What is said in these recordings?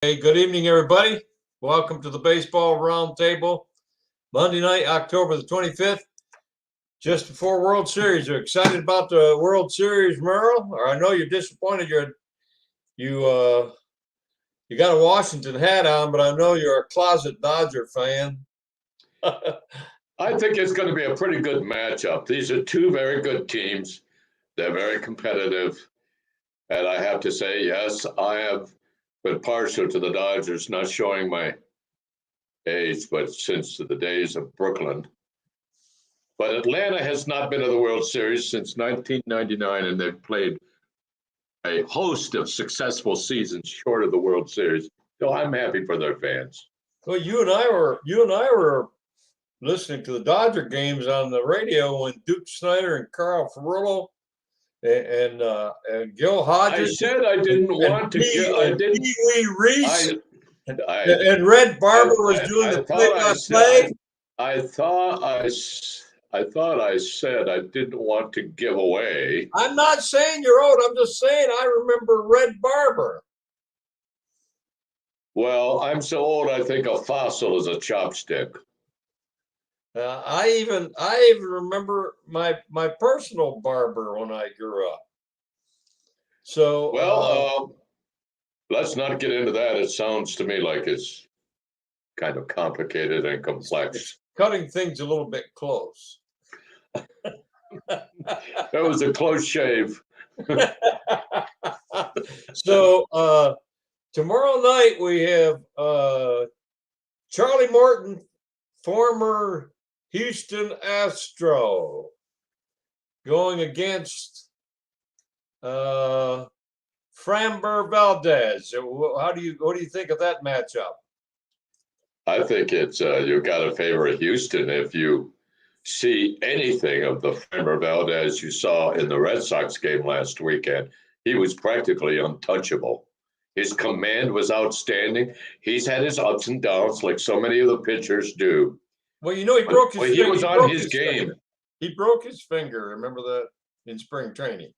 Hey, good evening, everybody. Welcome to the Baseball Roundtable. Monday night, October the 25th, just before World Series. You're excited about the World Series, Merle? Or I know you're disappointed. You got a Washington hat on, but I know you're a closet Dodger fan. I think it's going to be a pretty good matchup. These are two very good teams. They're very competitive. And I have to say, yes, I have been partial to the Dodgers, not showing my age, but since the days of Brooklyn. But Atlanta has not been to the World Series since 1999, and they've played a host of successful seasons short of the World Series. So I'm happy for their fans. Well, you and I were listening to the Dodger games on the radio when Duke Snyder and Carl Furillo and Gil Hodges. I said I didn't want to get. I didn't. Pee Wee Reese and Red Barber was doing the play-by-play. I thought I said I didn't want to give away. I'm not saying you're old. I'm just saying I remember Red Barber. Well, I'm so old I think a fossil is a chopstick. I even remember my personal barber when I grew up. So let's not get into that. It sounds to me like it's kind of complicated and complex. It's cutting things a little bit close. That was a close shave. So tomorrow night we have Charlie Morton, former Houston Astro, going against Framber Valdez. What do you think of that matchup? I think it's you got to favor Houston if you see anything of the Framber Valdez you saw in the Red Sox game last weekend. He was practically untouchable. His command was outstanding. He's had his ups and downs like so many of the pitchers do. Well, he broke his finger. He was on his game. He broke his finger. Remember that in spring training?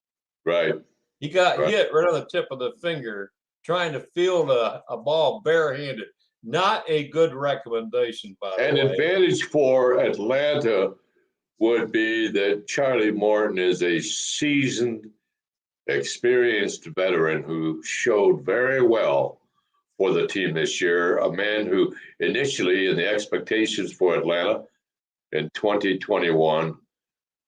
Right. He got hit right on the tip of the finger trying to field a ball barehanded. Not a good recommendation, by the way. An advantage for Atlanta would be that Charlie Morton is a seasoned, experienced veteran who showed very well for the team this year, a man who initially in the expectations for Atlanta in 2021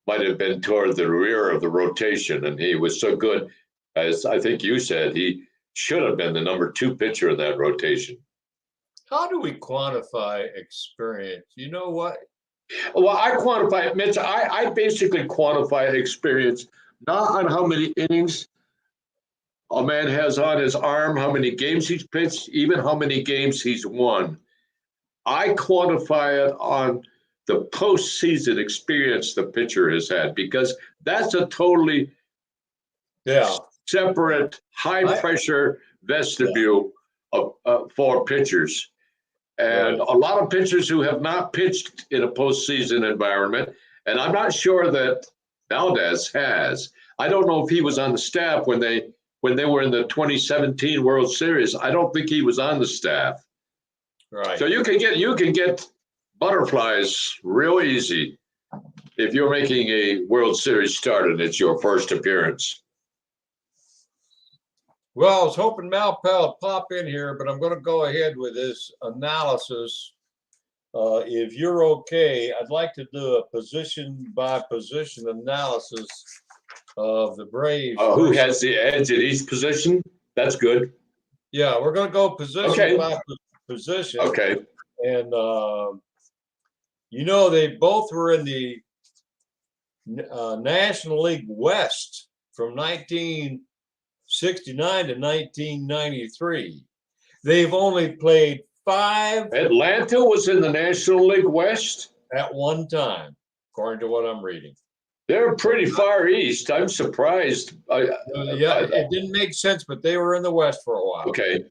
might have been toward the rear of the rotation, and he was so good, as I think you said, he should have been the number 2 pitcher in that rotation. How do we quantify experience? You know what? Well, I quantify it, Mitch. I basically quantify experience not on how many innings a man has on his arm, how many games he's pitched, even how many games he's won. I quantify it on the postseason experience the pitcher has had, because that's a totally separate, high-pressure vestibule for pitchers. And a lot of pitchers who have not pitched in a postseason environment, and I'm not sure that Valdez has. I don't know if he was on the staff when they were in the 2017 World Series. I don't think he was on the staff. Right. So you can get butterflies real easy if you're making a World Series start and it's your first appearance. Well, I was hoping Mal Pell would pop in here, but I'm going to go ahead with this analysis. If you're okay, I'd like to do a position-by-position analysis of the Braves. Who has the edge at each position? That's good. Yeah, we're going to go position by position. Okay. And, they both were in the National League West from 1969 to 1993. They've only played 5. Atlanta was in the National League West? At one time, according to what I'm reading. They're pretty far east. I'm surprised. It didn't make sense, but they were in the West for a while. Okay.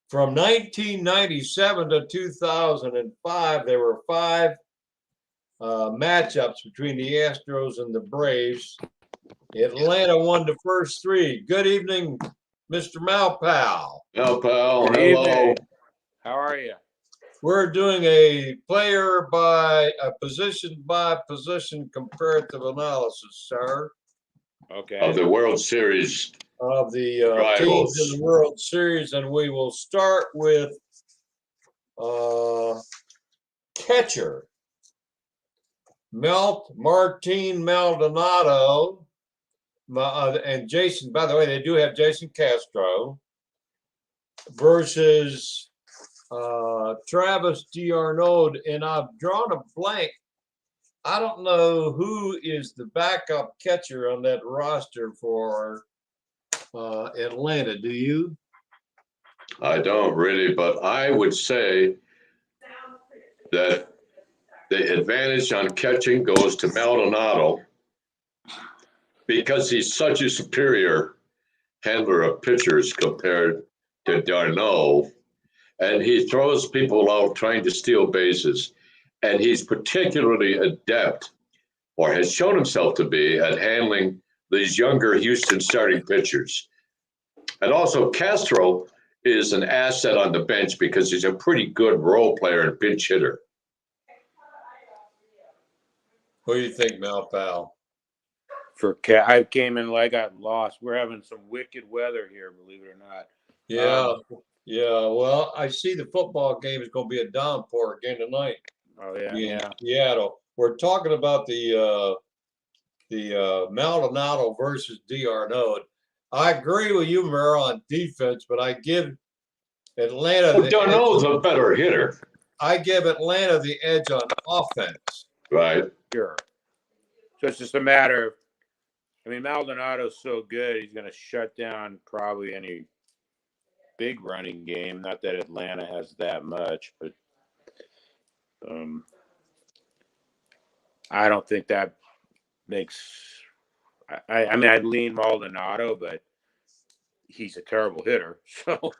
From 1997 to 2005, there were 5 matchups between the Astros and the Braves. Atlanta won the first 3. Good evening, Mr. Malpal. Now, pal, Good hello. evening. How are you? We're doing a position by position comparative analysis, sir, Okay. Of the World Series of the teams rivals. in the World Series, and we will start with catcher Martin Maldonado, and Jason. By the way, they do have Jason Castro versus Travis d'Arnaud, and I've drawn a blank. I don't know who is the backup catcher on that roster for Atlanta. Do you? I don't really, but I would say that the advantage on catching goes to Maldonado because he's such a superior handler of pitchers compared to d'Arnaud. And he throws people out trying to steal bases. And he's particularly adept, or has shown himself to be, at handling these younger Houston starting pitchers. And also, Castro is an asset on the bench because he's a pretty good role player and pinch hitter. Who do you think, Malpal? I came in like I got lost. We're having some wicked weather here, believe it or not. Yeah, yeah. Well, I see the football game is going to be a downpour again tonight. Oh yeah, in yeah. Seattle. We're talking about the Maldonado versus d'Arnaud. I agree with you, Merrill, on defense, but I give Atlanta Well, d'Arnaud's a better hitter. I give Atlanta the edge on offense. Right. Sure. So it's just a matter of, I mean, Maldonado's so good, he's going to shut down probably any big running game. Not that Atlanta has that much, but I don't think that makes. I mean, I'd lean Maldonado, but he's a terrible hitter. So,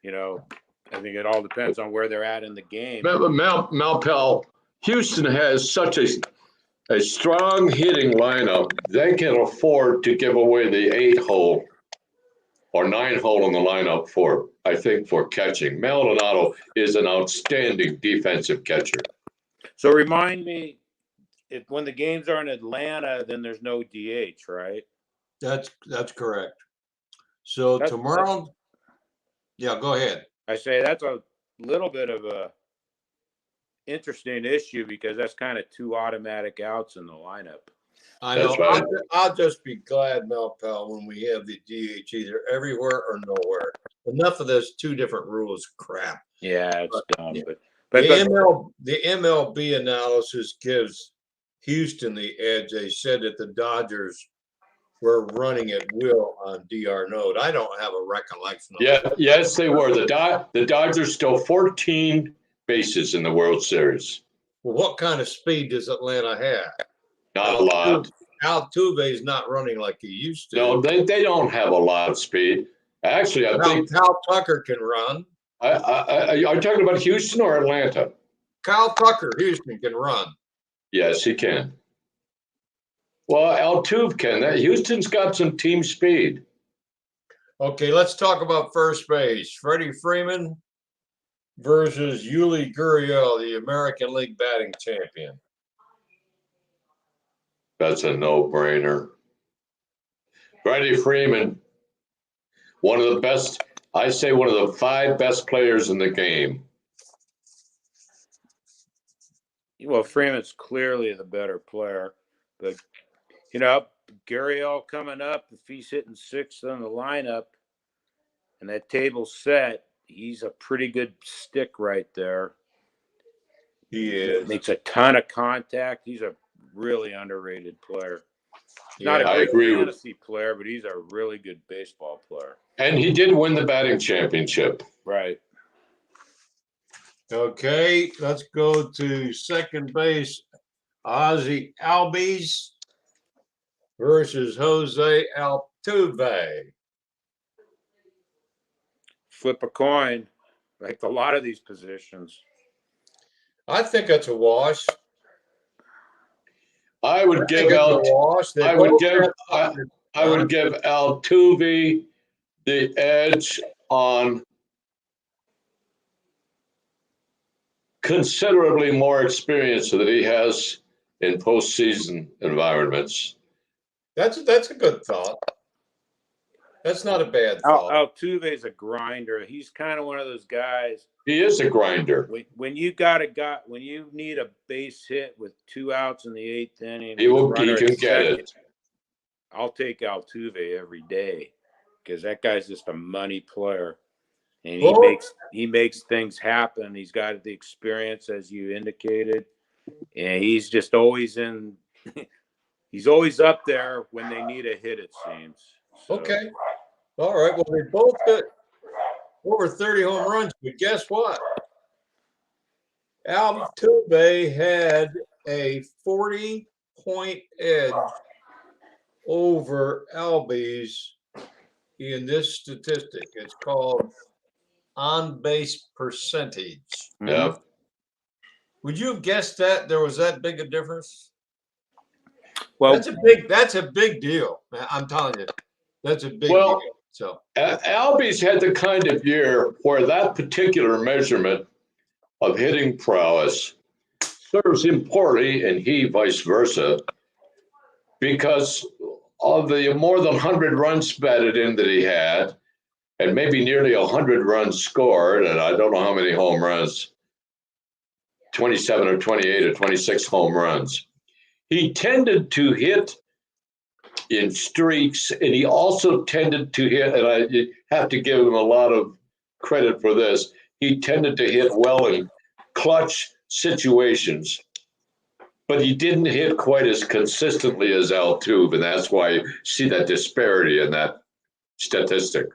I think it all depends on where they're at in the game. Malpal, Houston has such a strong hitting lineup. They can afford to give away the 8-hole or 9-hole in the lineup for catching. Maldonado is an outstanding defensive catcher. So remind me, when the games are in Atlanta, then there's no DH, right? That's correct. So tomorrow, yeah, go ahead. I say that's a little bit of a interesting issue because that's kind of two automatic outs in the lineup. I know. Right. I'll just be glad, Malpal, when we have the DH either everywhere or nowhere. Enough of this 2 different rules crap. Yeah, it's dumb. Yeah. But the MLB analysis gives Houston the edge. They said that the Dodgers were running at will on d'Arnaud. I don't have a recollection of that. Yes, they were. The Dodgers stole 14 bases in the World Series. Well, what kind of speed does Atlanta have? Not a lot. Altuve is not running like he used to. No, they don't have a lot of speed. Actually, I think Kyle Tucker can run. Are you talking about Houston or Atlanta? Kyle Tucker, Houston can run. Yes, he can. Well, Altuve can. Houston's got some team speed. Okay, let's talk about first base. Freddie Freeman versus Yuli Gurriel, the American League batting champion. That's a no-brainer. Freddie Freeman, one of the best, I say one of the 5 best players in the game. Well, Freeman's clearly the better player, but Gurriel coming up, if he's hitting 6th on the lineup and that table's set, he's a pretty good stick right there. He is. Makes a ton of contact. He's a really underrated player. Not a great fantasy player, but he's a really good baseball player. And he did win the batting championship. Right. Okay, let's go to second base. Ozzy Albies versus Jose Altuve. Flip a coin, like a lot of these positions. I think that's a wash. I would give Altuve the edge on considerably more experience that he has in postseason environments. That's a good thought. That's not a bad thought. Altuve is a grinder. He's kind of one of those guys. He is a grinder. When you got a guy, when you need a base hit with 2 outs in the 8th inning, He can get it. I'll take Altuve every day because that guy's just a money player, and he makes things happen. He's got the experience, as you indicated, and he's just always in. He's always up there when they need a hit, it seems. So. Okay. All right. Well, they both hit over 30 home runs, but guess what? Altuve had a 40-point edge over Albies in this statistic. It's called on-base percentage. Yeah. Would you have guessed that there was that big a difference? Well, that's a big deal. I'm telling you, that's a big deal. So Albies had the kind of year where that particular measurement of hitting prowess serves him poorly, and he vice versa, because of the more than 100 runs batted in that he had, and maybe nearly 100 runs scored, and I don't know how many home runs, 27 or 28 or 26 home runs. He tended to hit in streaks, and he also tended to hit, and I have to give him a lot of credit for this, he tended to hit well in clutch situations, but he didn't hit quite as consistently as Altuve, and that's why you see that disparity in that statistic.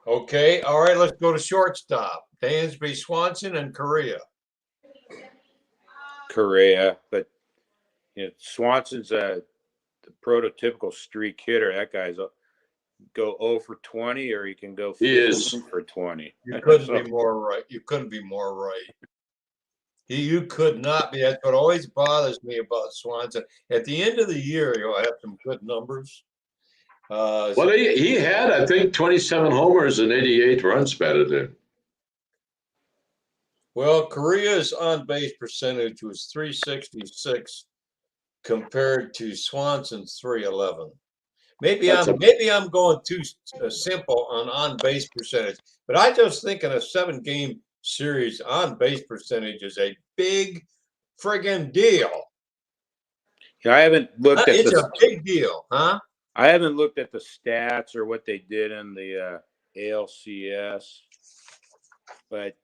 okay, all right, let's go to shortstop. Dansby, Swanson, and Correa, but Swanson's the prototypical streak hitter. That guy's go 0 for 20, or he can go 15 for 20. You couldn't be more right. You couldn't be more right. You could not be. That's what always bothers me about Swanson. At the end of the year, you'll have some good numbers. Well, he had, I think, 27 homers and 88 runs batted in. Well, Correa's on-base percentage was 366 compared to Swanson's 311. Maybe I'm going too simple on base percentage, but I just think in a 7-game series, on base percentage is a big friggin' deal. I haven't looked at it's a big deal, huh? I haven't looked at the stats or what they did in the ALCS, but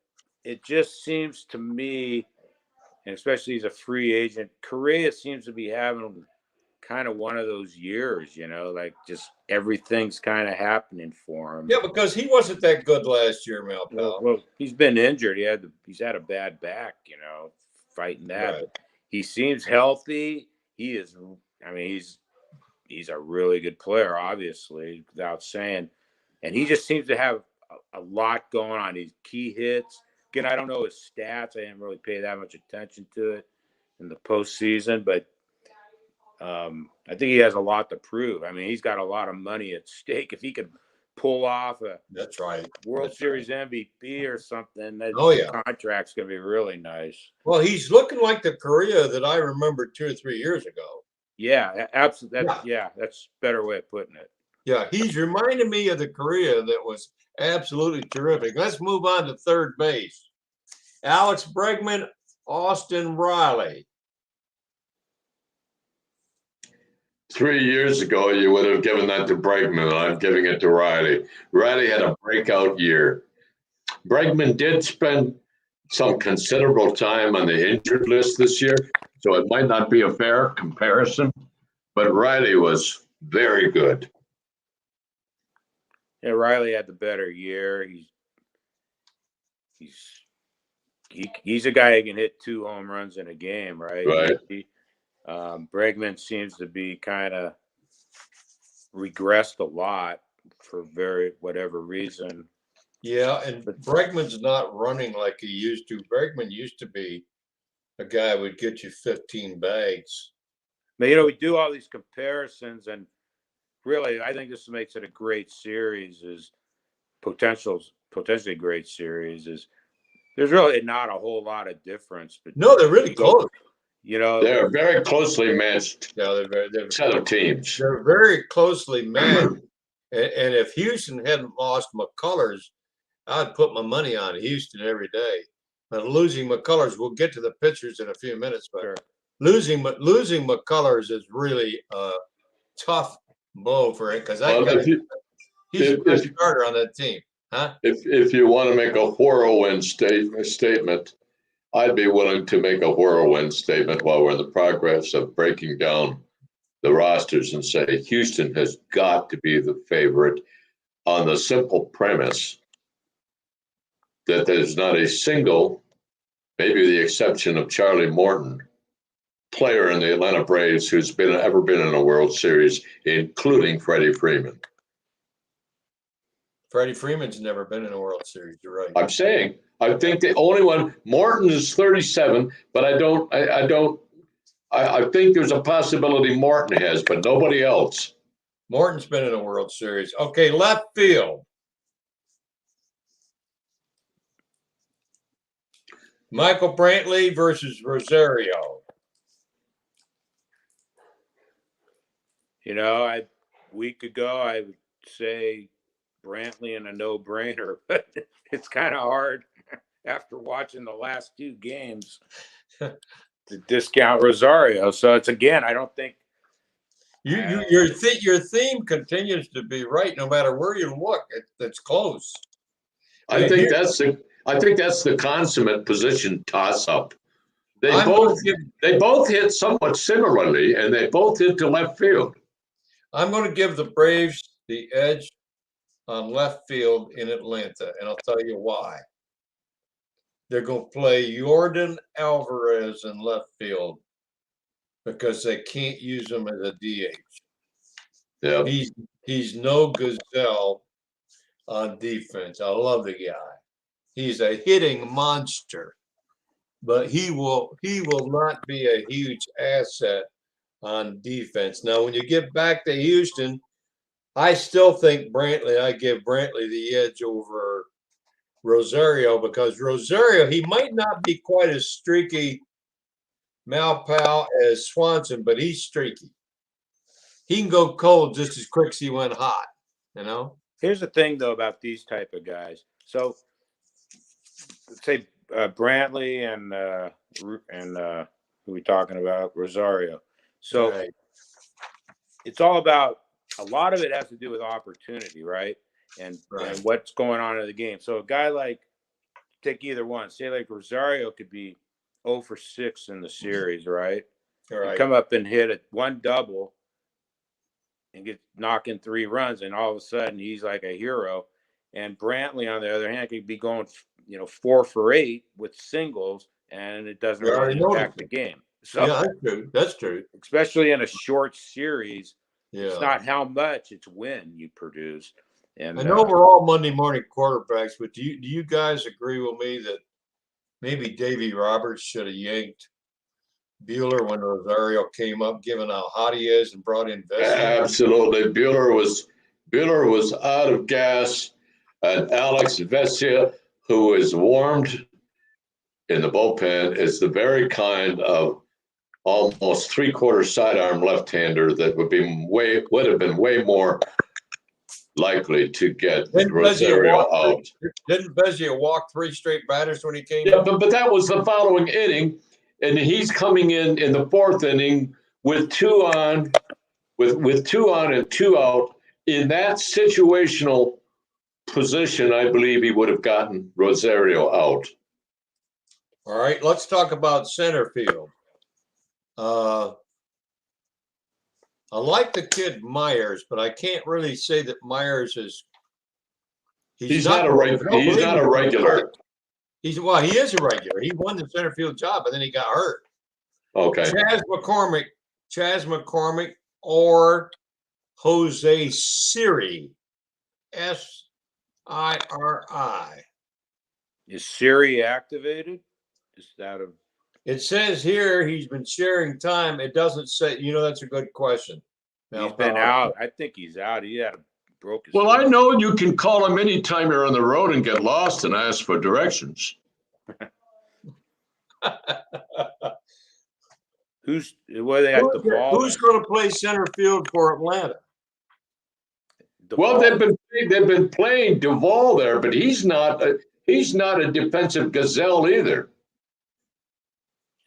it just seems to me, and especially as a free agent, Correa seems to be having kind of one of those years, like just everything's kind of happening for him. Yeah, because he wasn't that good last year, Mel. Well, he's been injured. He's had a bad back, fighting that. Right. But he seems healthy. He is. I mean, he's a really good player, obviously, without saying. And he just seems to have a lot going on. These key hits. Again, I don't know his stats. I didn't really pay that much attention to it in the postseason, but I think he has a lot to prove. I mean, he's got a lot of money at stake. If he could pull off a World Series MVP or something, that contract's going to be really nice. Well, he's looking like the Correa that I remember 2 or 3 years ago. Yeah, absolutely. That's a better way of putting it. Yeah, he's reminding me of the Correa that was absolutely terrific. Let's move on to third base. Alex Bregman, Austin Riley. 3 years ago, you would have given that to Bregman. I'm giving it to Riley. Riley had a breakout year. Bregman did spend some considerable time on the injured list this year, so it might not be a fair comparison, but Riley was very good. Yeah, Riley had the better year. He's a guy who can hit 2 home runs in a game, right? Right. Bregman seems to be kind of regressed a lot for whatever reason. Yeah, and Bregman's not running like he used to. Bregman used to be a guy who would get you 15 bags. But, we do all these comparisons, and really, I think this makes it a great series. Is potentially great series. Is there's really not a whole lot of difference. But No, they're really close. You know, They're very closely matched Yeah, set of teams. they're very closely matched. And if Houston hadn't lost McCullers, I'd put my money on Houston every day. But losing McCullers, we'll get to the pitchers in a few minutes, but sure. losing McCullers is really a tough blow for it because Well, he's a if- good starter on that team, huh? if you want to make a whirlwind statement, I'd be willing to make a whirlwind statement while we're in the progress of breaking down the rosters and say Houston has got to be the favorite on the simple premise that there's not a single, maybe the exception of Charlie Morton, player in the Atlanta Braves who's ever been in a World Series, including Freddie Freeman. Freddie Freeman's never been in a World Series. You're right. I'm saying, I think the only one, Morton is 37, but I think there's a possibility Morton has, but nobody else. Morton's been in a World Series. Okay, left field. Michael Brantley versus Rosario. You know, a week ago I would say Brantley and a no-brainer, but it's kind of hard after watching the last two games to discount Rosario. So it's again, I don't think Your theme continues to be right. No matter where you look, it's close. I think that's the consummate position toss-up. They I'm both hit somewhat similarly, and they both hit to left field. I'm going to give the Braves the edge on left field in Atlanta, and I'll tell you why. They're going to play Jordan Alvarez in left field because they can't use him as a DH. Yeah. He's no gazelle on defense. I love the guy. He's a hitting monster, but he will not be a huge asset on defense. Now, when you get back to Houston, I still think I give Brantley the edge over Rosario because Rosario, he might not be quite as streaky Malpal as Swanson, but he's streaky. He can go cold just as quick as he went hot, you know? Here's the thing, though, about these type of guys. So, let's say Brantley and who are we talking about? Rosario. So, Right. it's all about, a lot of it has to do with opportunity, right? And what's going on in the game. So, a guy like, take either one. Say like Rosario could be 0 for 6 in the series, right? Right. Come up and hit one double and get knocking 3 runs, and all of a sudden he's like a hero. And Brantley, on the other hand, could be going, 4 for 8 with singles, and it doesn't really impact the game. So yeah, that's true. That's true. Especially in a short series, Yeah. It's not how much, it's when you produce. And I know we're all Monday morning quarterbacks, but do you guys agree with me that maybe Davey Roberts should have yanked Bueller when Rosario came up, given how hot he is, and brought in Vesia? Absolutely. Bueller was out of gas, and Alex Vesia, who is warmed in the bullpen, is the very kind of almost three-quarter sidearm left-hander that would have been way more likely to get Rosario out. Didn't Vesia walk 3 straight batters when he came? Yeah, but that was the following inning, and he's coming in the 4th inning with 2 on, with 2 on and 2 out. In that situational position, I believe he would have gotten Rosario out. All right, let's talk about center field. I like the kid Myers, but I can't really say that Myers is. He's not a regular. He's not a regular. He is a regular. He won the center field job, but then he got hurt. Okay. Chas McCormick, or Jose Siri, Siri. Is Siri activated? It says here he's been sharing time. It doesn't say. That's a good question. He's been out. I think he's out. He had broke his Well, foot. I know you can call him anytime you're on the road and get lost and ask for directions. Who's well? They got Duvall. Who's going to play center field for Atlanta? Well, Duvall. they've been playing Duvall there, but he's not a defensive gazelle either.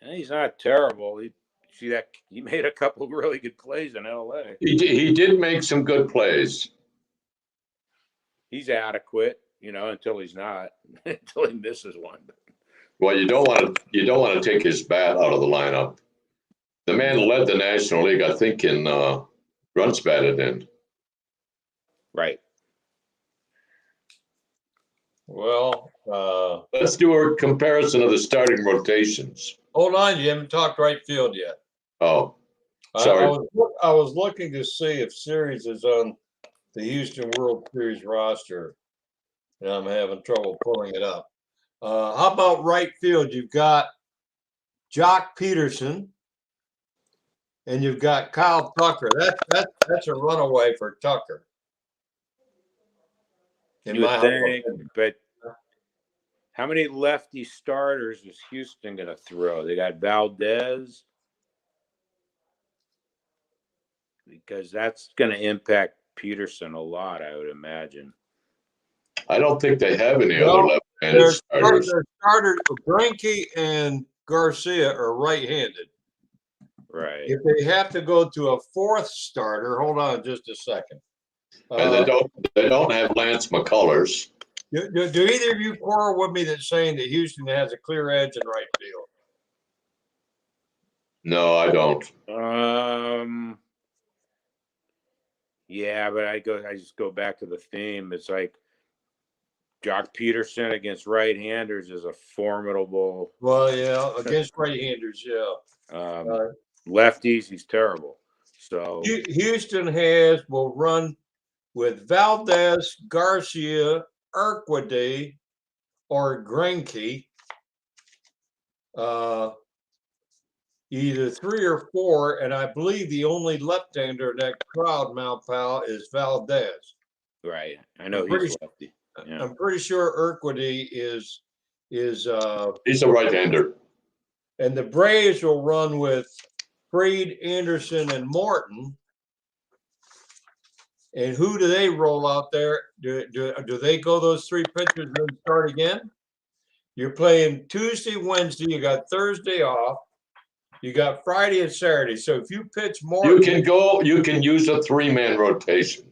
He's not terrible. See that he made a couple of really good plays in L.A. He did make some good plays. He's adequate, until he's not, until he misses one. Well, you don't want to take his bat out of the lineup. The man led the National League, I think, in runs batted in. Right. Well, let's do a comparison of the starting rotations. Hold on, you haven't talked right field yet. Oh, sorry. I was looking to see if Series is on the Houston World Series roster, and I'm having trouble pulling it up. How about right field? You've got Jock Peterson, and you've got Kyle Tucker. That's a runaway for Tucker. You would think, but how many lefty starters is Houston going to throw? They got Valdez, because that's going to impact Peterson a lot, I would imagine. I don't think they have any other left-handed starters. Their starters, Greinke and Garcia, are right-handed. Right. If they have to go to a fourth starter, hold on just a second. And they don't have Lance McCullers. Do either of you quarrel with me that's saying that Houston has a clear edge in right field? No, I don't. Yeah, but I just go back to the theme. It's like Jock Peterson against right-handers is a formidable. Well, yeah, against right-handers, yeah. Lefties, he's terrible. So Houston will run with Valdez, Garcia, Urquidy, or Greinke, either 3 or 4, and I believe the only left-hander in that crowd, Malpal, is Valdez. Right, I know he's lefty. Yeah. I'm pretty sure Urquidy is he's a right-hander. And the Braves will run with Fried, Anderson, and Morton. And who do they roll out there? Do they go those 3 pitchers and then start again? You're playing Tuesday, Wednesday. You got Thursday off. You got Friday and Saturday. So if you pitch Morton, you can use a 3-man rotation.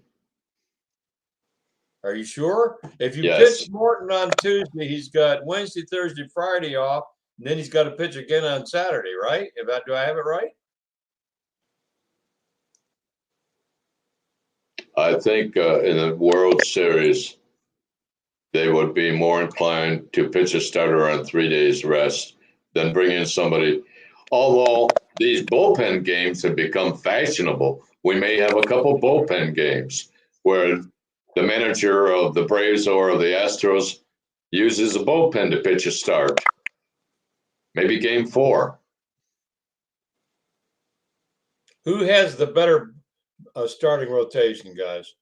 Are you sure? If you Yes. pitch Morton on Tuesday, he's got Wednesday, Thursday, Friday off, and then he's got to pitch again on Saturday, right? Do I have it right? I think in the World Series, they would be more inclined to pitch a starter on 3 days rest than bring in somebody. Although these bullpen games have become fashionable, we may have a couple bullpen games where the manager of the Braves or of the Astros uses a bullpen to pitch a start. Maybe game 4. Who has the better starting rotation, guys?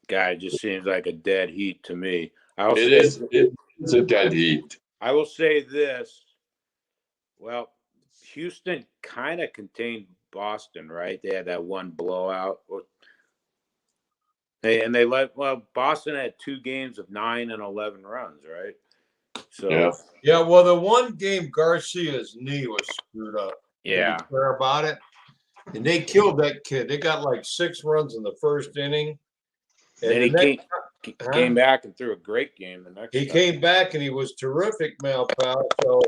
Guy just seems like a dead heat to me. It's a dead heat. I will say this. Well, Houston kind of contained Boston, right? They had that one blowout. Boston had 2 games of 9 and 11 runs, right? So yeah. Well, the one game Garcia's knee was screwed up. Yeah, Did you care about it? And they killed that kid. They got like 6 runs in the first inning. And then he came back and threw a great game the next. He came back and he was terrific, Malpal. So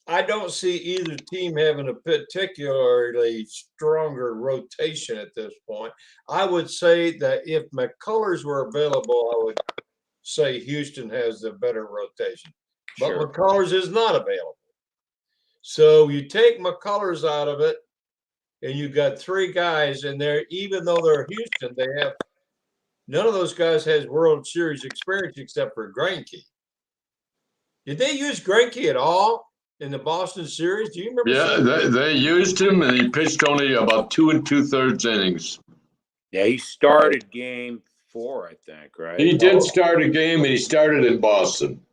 I don't see either team having a particularly stronger rotation at this point. I would say that if McCullers were available, I would say Houston has the better rotation. But Sure. McCullers is not available. So you take McCullers out of it, and you got 3 guys in there. Even though they're Houston, they have none of those guys has World Series experience except for Greinke. Did they use Greinke at all in the Boston series? Do you remember? Yeah, they used him, and he pitched only about 2 2/3 innings. Yeah, he started game 4, I think, right? He did start a game, and he started in Boston.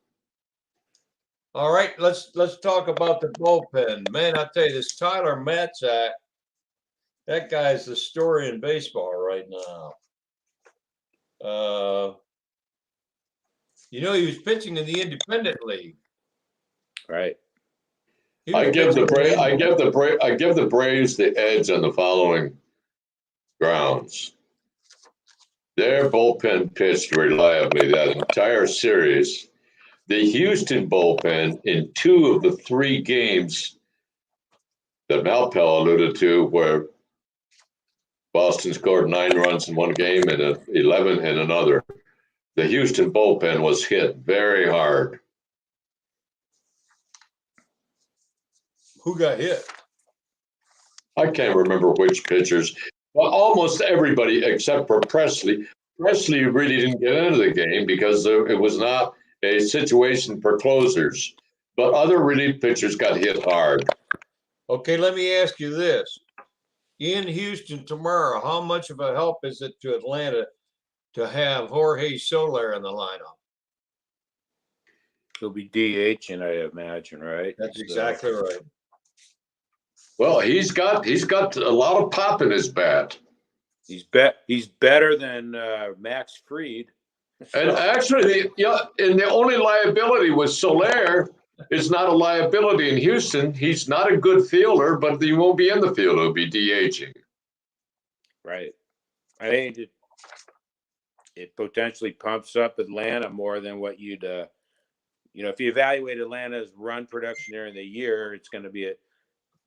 All right, let's talk about the bullpen. Man, I tell you, this Tyler Matzak, that guy's the story in baseball right now. He was pitching in the independent league. Right. I give the Braves the edge on the following grounds. Their bullpen pitched reliably that entire series. The Houston bullpen in 2 of the 3 games that Malpel alluded to, where Boston scored 9 runs in one game and 11 in another, the Houston bullpen was hit very hard. Who got hit? I can't remember which pitchers. Well, almost everybody except for Presley. Presley really didn't get into the game because it was not a situation for closers. But other relief pitchers got hit hard. Okay, let me ask you this. In Houston tomorrow, how much of a help is it to Atlanta to have Jorge Solaire in the lineup? He'll be DHing, I imagine, right? That's exactly right. Well, he's got a lot of pop in his bat. He's better than Max Fried. And actually, and the only liability with Solaire is not a liability in Houston. He's not a good fielder, but he won't be in the field. He'll be DHing. Right. I think it potentially pumps up Atlanta more than what you'd, if you evaluate Atlanta's run production during the year, it's going to be,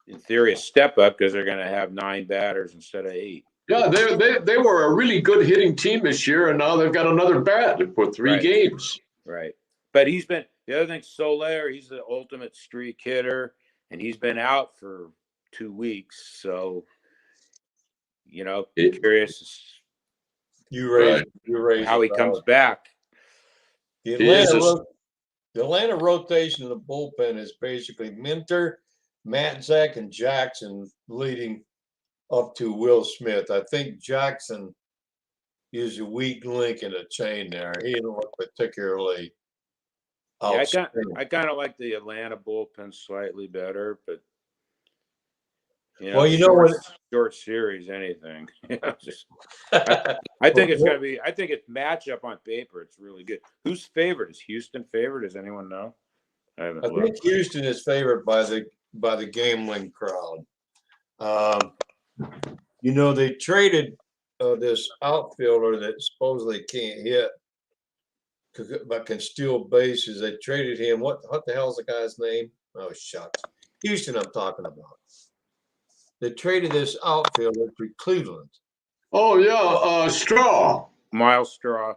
in theory, a step up because they're going to have 9 batters instead of 8. Yeah, they were a really good hitting team this year, and now they've got another bat for 3 games. Right. But the other thing, Solaire, he's the ultimate streak hitter, and he's been out for 2 weeks. So, curious You raised how he comes back. The Atlanta rotation of the bullpen is basically Minter, Matzak, and Jackson leading up to Will Smith. I think Jackson is a weak link in the chain there. He didn't look particularly outstanding. I kind of like the Atlanta bullpen slightly better, but short series, anything. I think it's going to be. I think it's matchup on paper. It's really good. Who's favored? Is Houston favored? Does anyone know? I think Houston is favored by the gambling crowd. They traded this outfielder that supposedly can't hit but can steal bases. They traded him. What the hell's the guy's name? Oh, shucks. Houston I'm talking about. They traded this outfielder to Cleveland. Oh, yeah, Straw. Miles Straw.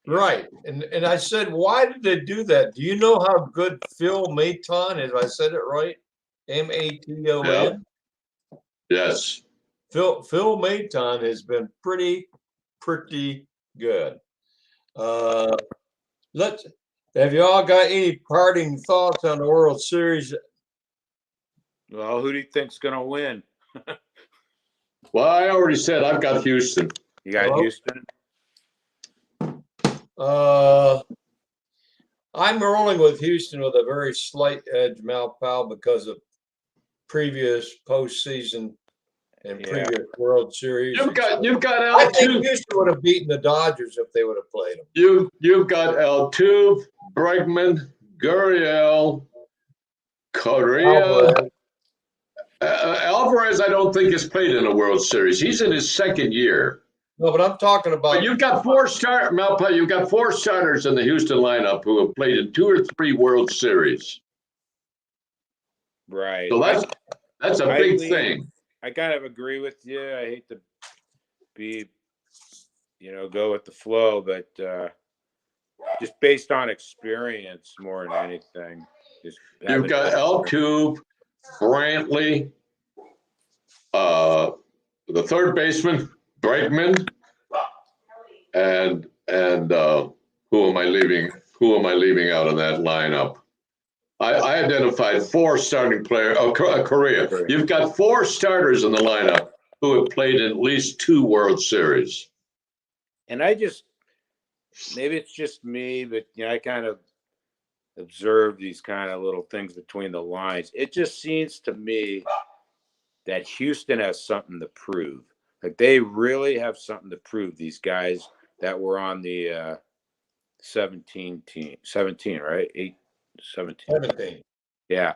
Right. And I said, why did they do that? Do you know how good Phil Maton is? I said it right? Maton. Yeah. Yes. Phil Maton has been pretty good. Have you all got any parting thoughts on the World Series? Well, who do you think's going to win? Well, I already said I've got Houston. You got Houston? I'm rolling with Houston with a very slight edge, Malpal, because of previous postseason and previous World Series. You've got Altuve. I think Houston would have beaten the Dodgers if they would have played them. You've got Altuve, Bregman, Gurriel, Correa. Alvarez, I don't think has played in a World Series. He's in his 2nd year. No, but I'm talking about. But you've got 4 You've got 4 starters in the Houston lineup who have played in 2 or 3 World Series. Right. So that's a big thing. I kind of agree with you. I hate to go with the flow, but just based on experience more than anything. You've got Altuve, Brantley, the third baseman, Bregman, and who am I leaving out of that lineup? I identified 4 starting players. Oh, Korea. You've got 4 starters in the lineup who have played in at least 2 World Series. And maybe it's just me, but I kind of observe these kind of little things between the lines. It just seems to me that Houston has something to prove. Like they really have something to prove. These guys that were on the 17, right? 17. Yeah.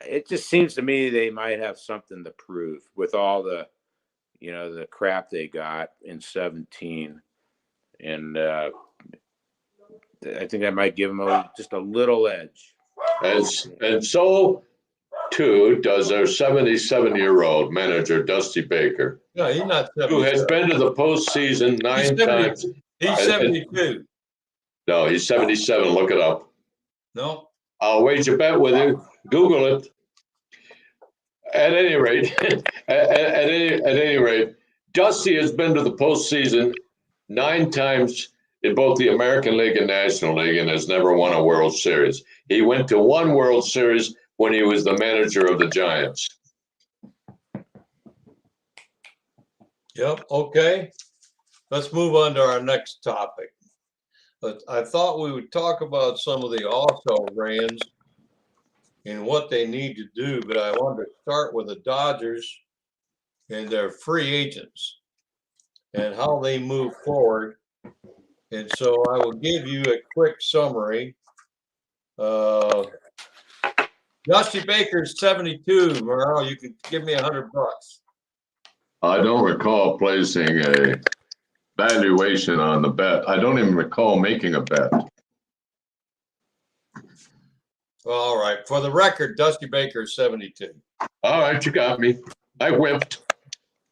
It just seems to me they might have something to prove with all the, the crap they got in 17. And I think that might give them just a little edge. And so, too, does their 77-year-old manager, Dusty Baker. No, he's not 77. Who has been to the postseason 9 times. He's 72. No, he's 77. Look it up. No. I'll wager a bet with you. Google it. At any rate, at any rate, Dusty has been to the postseason 9 times in both the American League and National League and has never won a World Series. He went to 1 World Series when he was the manager of the Giants. Yep. Okay. Let's move on to our next topic. But I thought we would talk about some of the also rans and what they need to do, but I wanted to start with the Dodgers and their free agents and how they move forward. And so I will give you a quick summary. Dusty Baker's 72. Morel, you can give me $100. I don't recall placing a valuation on the bet. I don't even recall making a bet. All right. For the record, Dusty Baker is 72. All right, you got me. I whipped.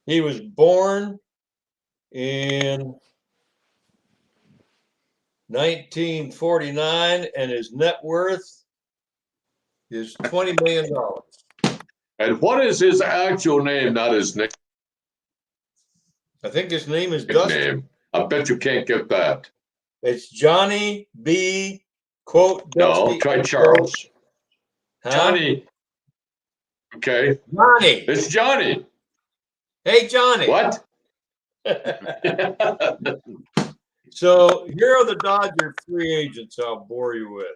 He was born in 1949, and his net worth is $20 million. And what is his actual name, not his nickname? I think his name is Dusty. I bet you can't get that. It's Johnny B. Quote Dusty. No, try Charles. Huh? Johnny. Okay. Johnny. It's Johnny. Hey, Johnny. What? So here are the Dodger free agents I'll bore you with.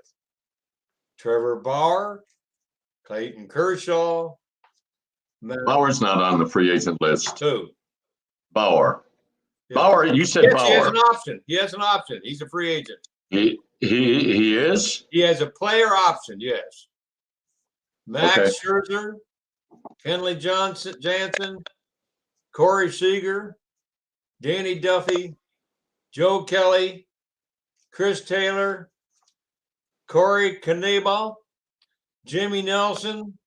Trevor Bauer, Clayton Kershaw. Bauer's not on the free agent list. Who? Bauer. Yeah. Bauer, you said Yes, Bauer. he has an option. He has an option. He's a free agent. He is? He has a player option, yes. Max Scherzer, Kenley Jansen, Corey Seager, Danny Duffy, Joe Kelly, Chris Taylor, Corey Knebel, Jimmy Nelson,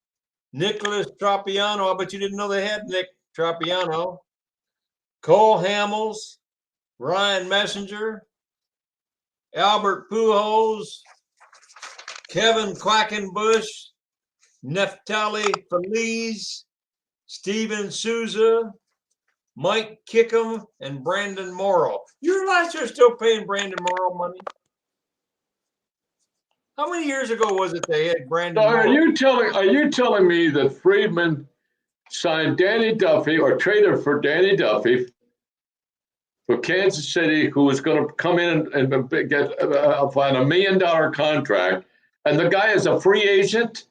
Nicholas Tropiano. I bet you didn't know they had Nick Tropiano. Cole Hamels, Ryan Messenger, Albert Pujols, Kevin Quackenbush, Neftali Feliz, Steven Souza, Mike Kickham, and Brandon Morrow. You realize they're still paying Brandon Morrow money? How many years ago was it they had Brandon Morrow? Are you telling me that Friedman signed Danny Duffy or traded for Danny Duffy for Kansas City, who was going to come in and get find $1 million contract, and the guy is a free agent?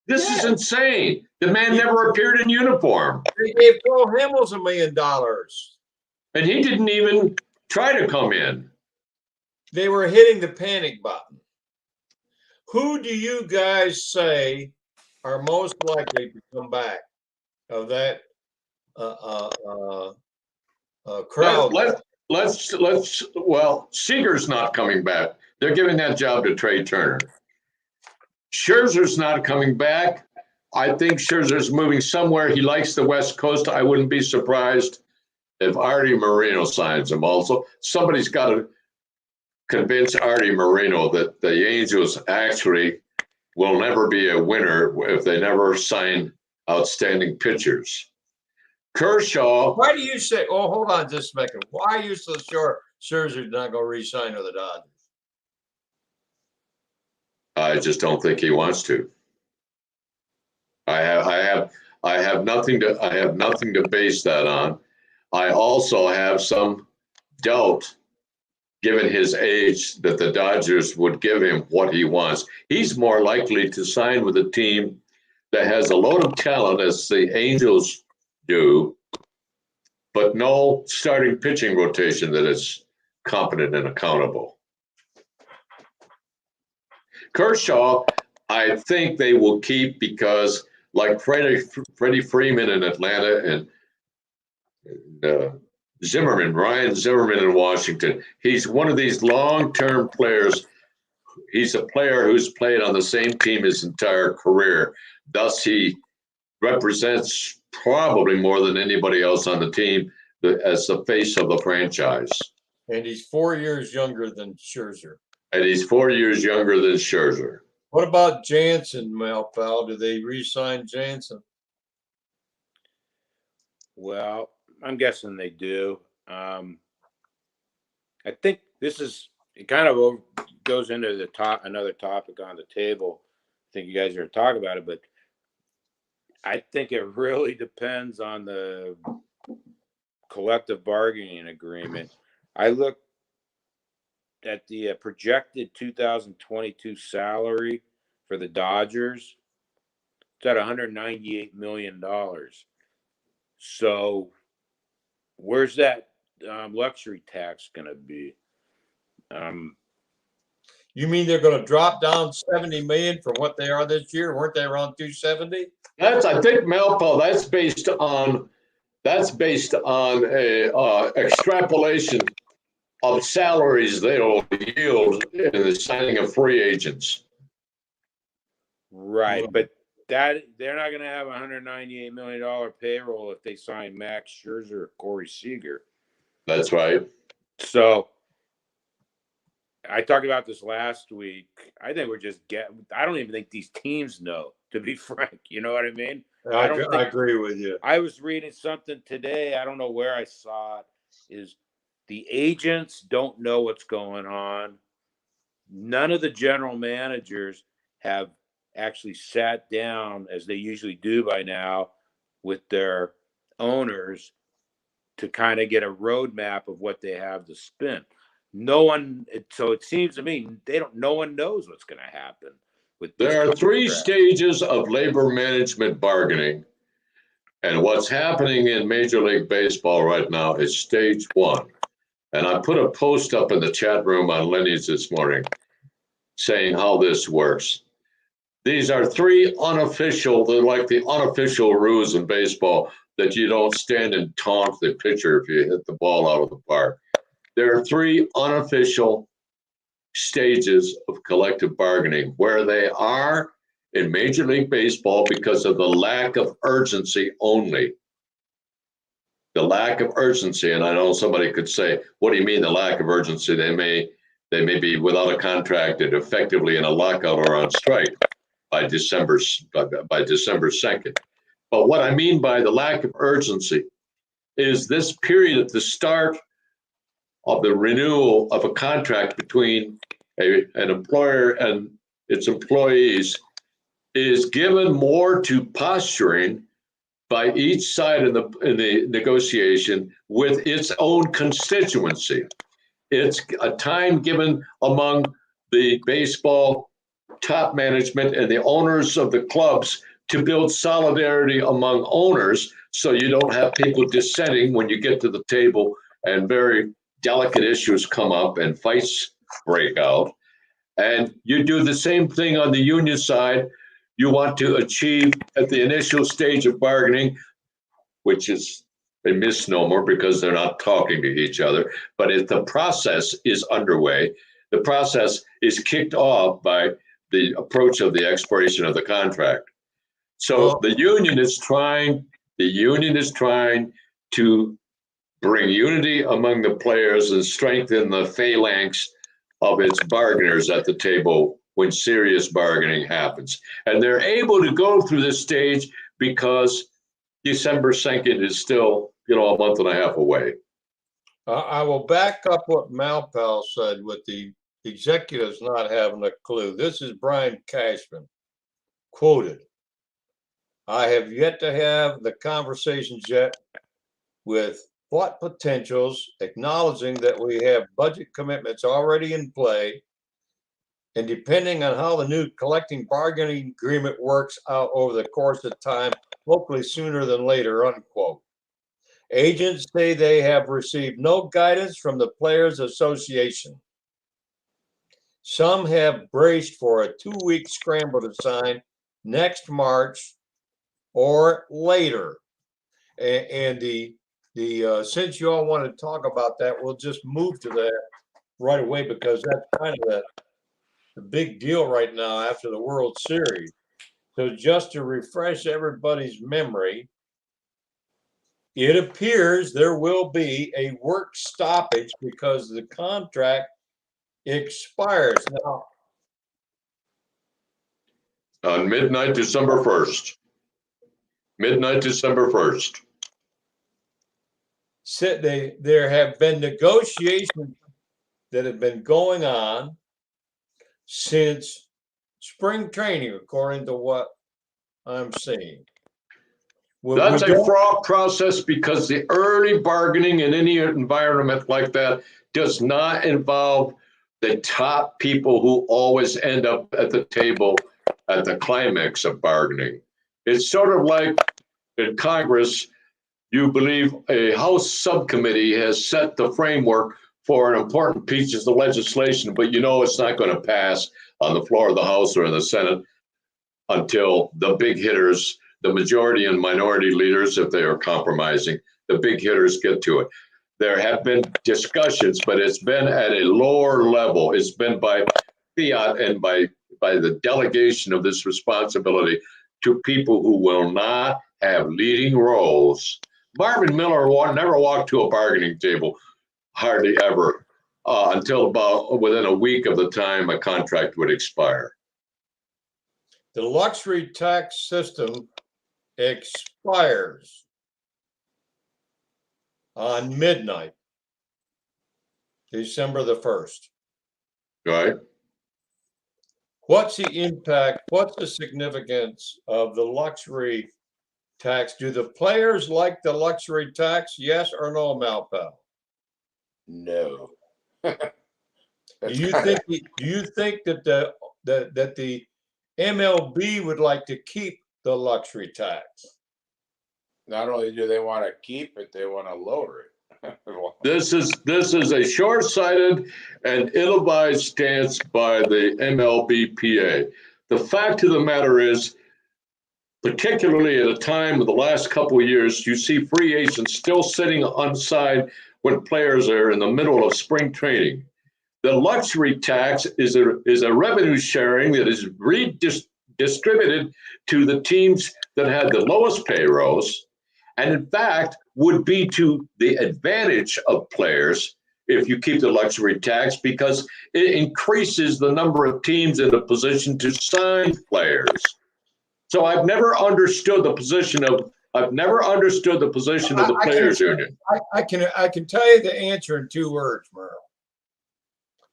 This is insane. The man never appeared in uniform. They gave Cole Hamels $1 million. And he didn't even try to come in. They were hitting the panic button. Who do you guys say are most likely to come back of that crowd? Well, Seager's not coming back. They're giving that job to Trey Turner. Scherzer's not coming back. I think Scherzer's moving somewhere. He likes the West Coast. I wouldn't be surprised if Artie Moreno signs him also. Somebody's got to convince Artie Moreno that the Angels actually will never be a winner if they never sign outstanding pitchers. Kershaw. Why do you say, oh, hold on just a second. Why are you so sure Scherzer's not going to re-sign with the Dodgers? I just don't think he wants to. I have nothing to base that on. I also have some doubt, given his age, that the Dodgers would give him what he wants. He's more likely to sign with a team that has a load of talent, as the Angels do, but no starting pitching rotation that is competent and accountable. Kershaw, I think they will keep because, like Freddie Freeman in Atlanta and Ryan Zimmerman in Washington, he's one of these long-term players. He's a player who's played on the same team his entire career. Thus, he represents probably more than anybody else on the team as the face of the franchise. And he's 4 years younger than Scherzer. And he's 4 years younger than Scherzer. What about Jansen, Malpal? Do they re-sign Jansen? Well, I'm guessing they do. I think it kind of goes into another topic on the table. I think you guys are going to talk about it, but I think it really depends on the collective bargaining agreement. I look at the projected 2022 salary for the Dodgers. It's at $198 million. So where's that luxury tax going to be? You mean they're going to drop down 70 million from what they are this year? Weren't they around 270? I think, Malpo, that's based on a extrapolation of salaries they'll yield in the signing of free agents. Right, but they're not going to have $198 million payroll if they sign Max Scherzer or Corey Seager. That's right. So I talked about this last week. I think I don't even think these teams know, to be frank. You know what I mean? I agree with you. I was reading something today. I don't know where I saw it. Is the agents don't know what's going on. None of the general managers have actually sat down, as they usually do by now, with their owners to kind of get a roadmap of what they have to spend. So it seems to me no one knows what's going to happen with this. There are three stages of labor management bargaining. And what's happening in Major League Baseball right now is stage one. And I put a post up in the chat room on Lenny's this morning saying how this works. These are three unofficial, they're like the unofficial rules in baseball that you don't stand and taunt the pitcher if you hit the ball out of the park. There are three unofficial stages of collective bargaining where they are in Major League Baseball because of the lack of urgency only. The lack of urgency, and I know somebody could say, what do you mean the lack of urgency? They may be without a contract and effectively in a lockout or on strike by December 2nd. But what I mean by the lack of urgency is this period at the start of the renewal of a contract between an employer and its employees is given more to posturing by each side in the negotiation with its own constituency. It's a time given among the baseball top management and the owners of the clubs to build solidarity among owners, so you don't have people dissenting when you get to the table and very delicate issues come up and fights break out. And you do the same thing on the union side. You want to achieve at the initial stage of bargaining, which is a misnomer because they're not talking to each other, but if the process is underway, the process is kicked off by the approach of the expiration of the contract. So the union is trying to bring unity among the players and strengthen the phalanx of its bargainers at the table when serious bargaining happens. And they're able to go through this stage because December 2nd is still, a month and a half away. I will back up what Malpal said with the executives not having a clue. This is Brian Cashman, quoted. I have yet to have the conversations yet with what potentials, acknowledging that we have budget commitments already in play, and depending on how the new collective bargaining agreement works out over the course of time, hopefully sooner than later, unquote. Agents say they have received no guidance from the Players Association. Some have braced for a 2-week scramble to sign next March or later. And the since you all want to talk about that, we'll just move to that right away because that's kind of the big deal right now after the World Series. So just to refresh everybody's memory, it appears there will be a work stoppage because the contract expires now. On midnight, December 1st. Midnight, December 1st. There have been negotiations that have been going on since spring training, according to what I'm seeing. That's a fraught process because the early bargaining in any environment like that does not involve the top people who always end up at the table at the climax of bargaining. It's sort of like in Congress, you believe a House subcommittee has set the framework for an important piece of legislation, but you know it's not going to pass on the floor of the House or in the Senate until the big hitters, the majority and minority leaders, if they are compromising, the big hitters get to it. There have been discussions, but it's been at a lower level. It's been by fiat and by the delegation of this responsibility to people who will not have leading roles. Marvin Miller never walked to a bargaining table, hardly ever, until about within a week of the time a contract would expire. The luxury tax system expires on midnight, December the 1st. Right? What's the impact? What's the significance of the luxury tax? Do the players like the luxury tax? Yes or no, Malpal? No. Do you think that the MLB would like to keep the luxury tax? Not only do they want to keep it, they want to lower it. This is a short-sighted and ill-advised stance by the MLBPA. The fact of the matter is, particularly at a time of the last couple of years, you see free agents still sitting on side when players are in the middle of spring training. The luxury tax is a revenue sharing that is redistributed to the teams that had the lowest payrolls, and in fact would be to the advantage of players if you keep the luxury tax because it increases the number of teams in a position to sign players. So I've never understood the position of the players union. I can tell you the answer in 2 words, Merle.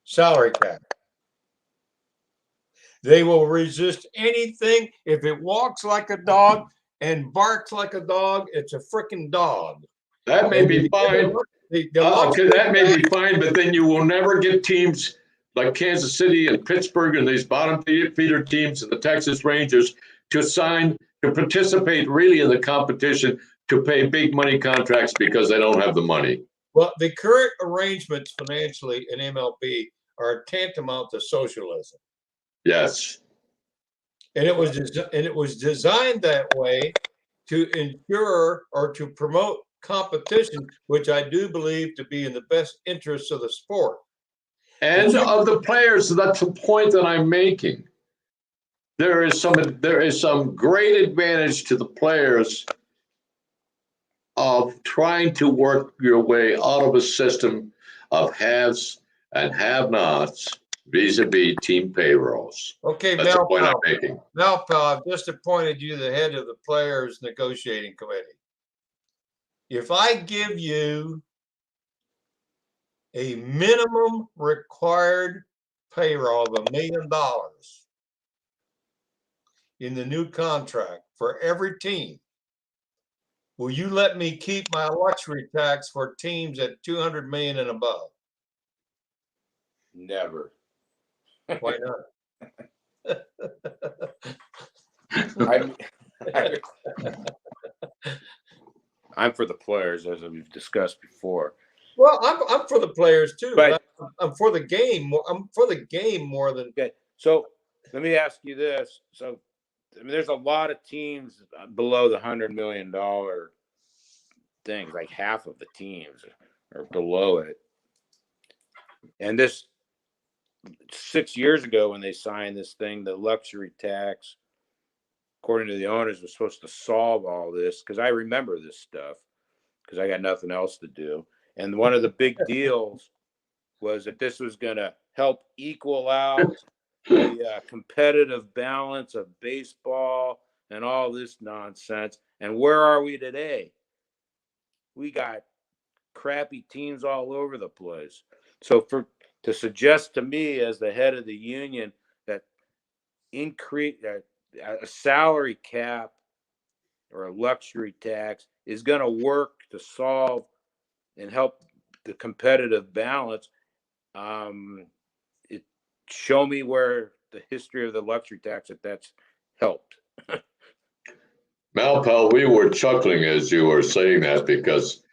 Salary cap. They will resist anything. If it walks like a dog and barks like a dog, it's a freaking dog. That may be fine. Okay, that may be fine, but then you will never get teams like Kansas City and Pittsburgh and these bottom feeder teams and the Texas Rangers to participate really in the competition to pay big money contracts because they don't have the money. Well, the current arrangements financially in MLB are tantamount to socialism. Yes. And it was designed that way to ensure or to promote competition, which I do believe to be in the best interests of the sport. And of the players, that's the point that I'm making. There is some great advantage to the players of trying to work your way out of a system of haves and have-nots vis-a-vis team payrolls. Okay, that's the point I'm making. Malpal, I've just appointed you the head of the Players Negotiating Committee. If I give you a minimum required payroll of $1 million in the new contract for every team, will you let me keep my luxury tax for teams at 200 million and above? Never. Why not? I'm for the players, as we've discussed before. Well, I'm for the players too, But- but I'm for the game. I'm for the game more than. Okay, so let me ask you this. So, I mean, there's a lot of teams below the $100 million things. Like half of the teams are below it. And this 6 years ago, when they signed this thing, the luxury tax, according to the owners, was supposed to solve all this. Because I remember this stuff, because I got nothing else to do. And one of the big deals was that this was going to help equal out the competitive balance of baseball and all this nonsense. And where are we today? We got crappy teams all over the place. So to suggest to me, as the head of the union, that increase a salary cap or a luxury tax is going to work to solve and help the competitive balance, show me where the history of the luxury tax that's helped. Malpal, we were chuckling as you were saying that, because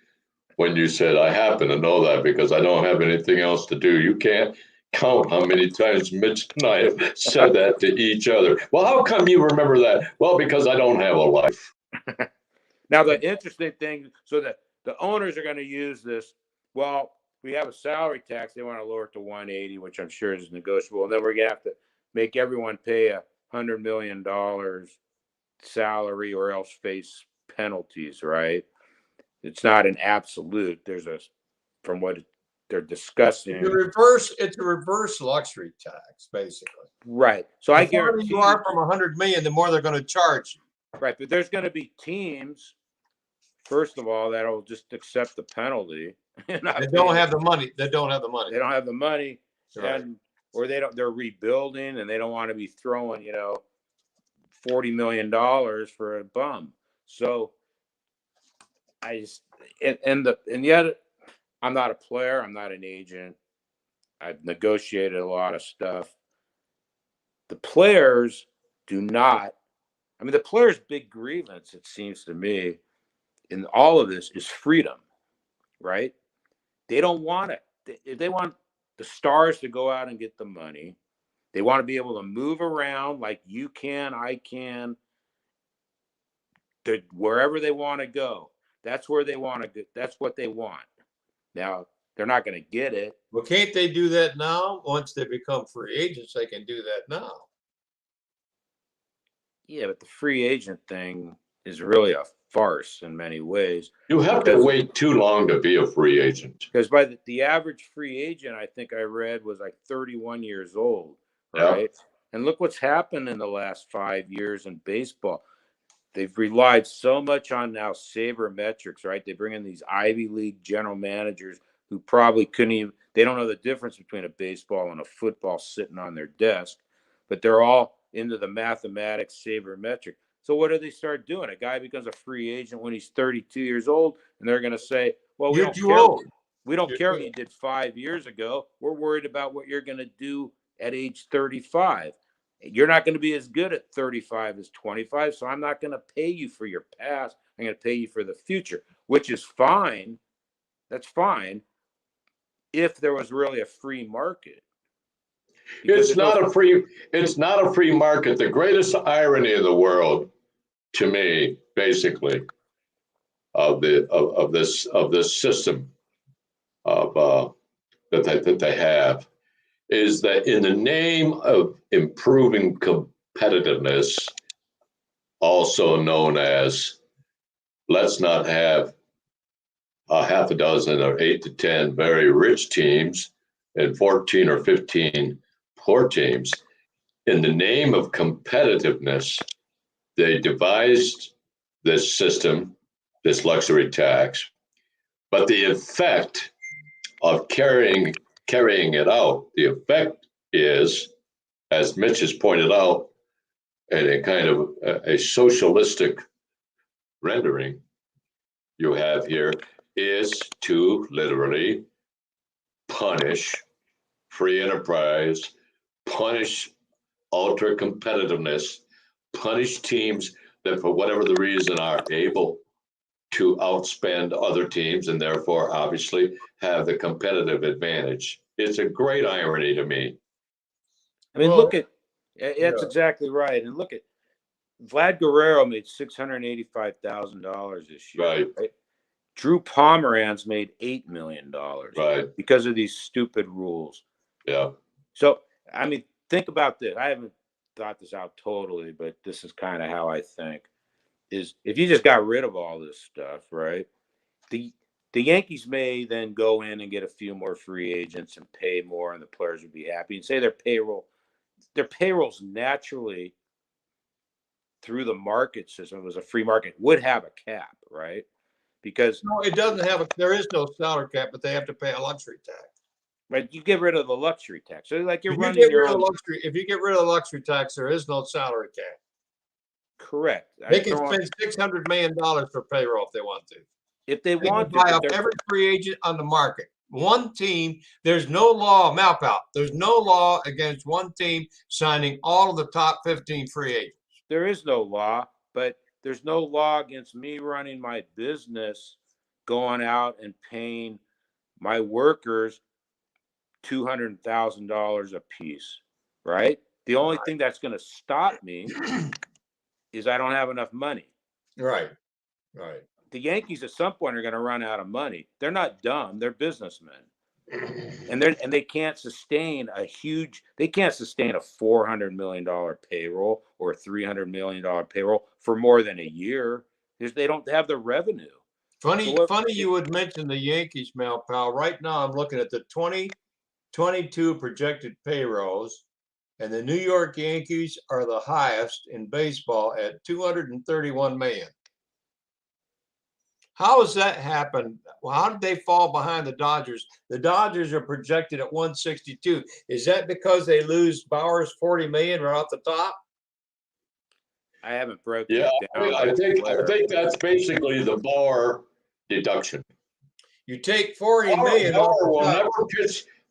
when you said, I happen to know that because I don't have anything else to do. You can't count how many times Mitch and I have said that to each other. Well, how come you remember that? Well, because I don't have a life. Now, the interesting thing, so that the owners are going to use this, well, we have a salary tax. They want to lower it to 180, which I'm sure is negotiable. And then we're going to have to make everyone pay $100 million salary or else face penalties, right? It's not an absolute. From what they're discussing. It's a reverse luxury tax, basically. Right. So I guarantee you are from 100 million, the more they're going to charge you. Right, but there's going to be teams, first of all, that'll just accept the penalty. They don't have the money. They don't have the money. They don't have the money, Right. or they're rebuilding and they don't want to be throwing, $40 million for a bum. So and yet I'm not a player. I'm not an agent. I've negotiated a lot of stuff. The players do not. I mean, the players' big grievance, it seems to me, in all of this is freedom, right? They don't want it. They want the stars to go out and get the money. They want to be able to move around like you can, I can, wherever they want to go. That's where they want to go. That's what they want. Now, they're not going to get it. Well, can't they do that now? Once they become free agents, they can do that now. Yeah, but the free agent thing is really a farce in many ways. You have to wait too long to be a free agent. Because by the average free agent, I think I read, was like 31 years old, right? Yep. And look what's happened in the last 5 years in baseball. They've relied so much on now sabermetrics, right? They bring in these Ivy League general managers who probably couldn't even, they don't know the difference between a baseball and a football sitting on their desk, but they're all into the mathematics sabermetric. So what do they start doing? A guy becomes a free agent when he's 32 years old, and they're going to say, well, we don't care. We don't care what you did 5 years ago. We're worried about what you're going to do at age 35. You're not going to be as good at 35 as 25, so I'm not going to pay you for your past. I'm going to pay you for the future, which is fine. That's fine if there was really a free market. It's not a free market. The greatest irony in the world, to me, basically, of this system that they have, is that in the name of improving competitiveness, also known as, let's not have a half a dozen or 8 to 10 very rich teams and 14 or 15 poor teams. In the name of competitiveness, they devised this system, this luxury tax, but the effect of carrying it out, the effect is, as Mitch has pointed out, in a kind of a socialistic rendering you have here, is to literally punish free enterprise, punish ultra competitiveness, punish teams that for whatever the reason are able to outspend other teams and therefore obviously have the competitive advantage. It's a great irony to me. I mean, Well, look at that's exactly right. And look at Vlad Guerrero made $685,000 this year. Right. Drew Pomeranz made $8 million. Right. Because of these stupid rules. Yeah. So, I mean, think about this. I haven't thought this out totally, but this is kind of how I think. Is if you just got rid of all this stuff, right? The Yankees may then go in and get a few more free agents and pay more, and the players would be happy. And say their payrolls naturally through the market system, it was a free market, would have a cap, right? Because no, it doesn't have there is no salary cap, but they have to pay a luxury tax. Right, you get rid of the luxury tax. So like If you running get your rid of own. luxury, if you get rid of the luxury tax, there is no salary cap. Correct. They can spend $600 million for payroll if they want to. If they want to buy up every free agent on the market. One team, there's no law, Malpal, there's no law against one team signing all of the top 15 free agents. There is no law, but there's no law against me running my business, going out and paying my workers $200,000 a piece, right? The only thing that's going to stop me is I don't have enough money. Right, right. The Yankees at some point are going to run out of money. They're not dumb. They're businessmen. And they can't sustain a $400 million payroll or a $300 million payroll for more than a year because they don't have the revenue. Funny you would mention the Yankees, Malpal. Right now I'm looking at the 2022 projected payrolls, and the New York Yankees are the highest in baseball at $231 million. How has that happened? Well, how did they fall behind the Dodgers? The Dodgers are projected at 162. Is that because they lose Bauer's $40 million right off the top? I haven't broken Yeah, it down. I think that's basically the Bauer deduction. You take $40 million.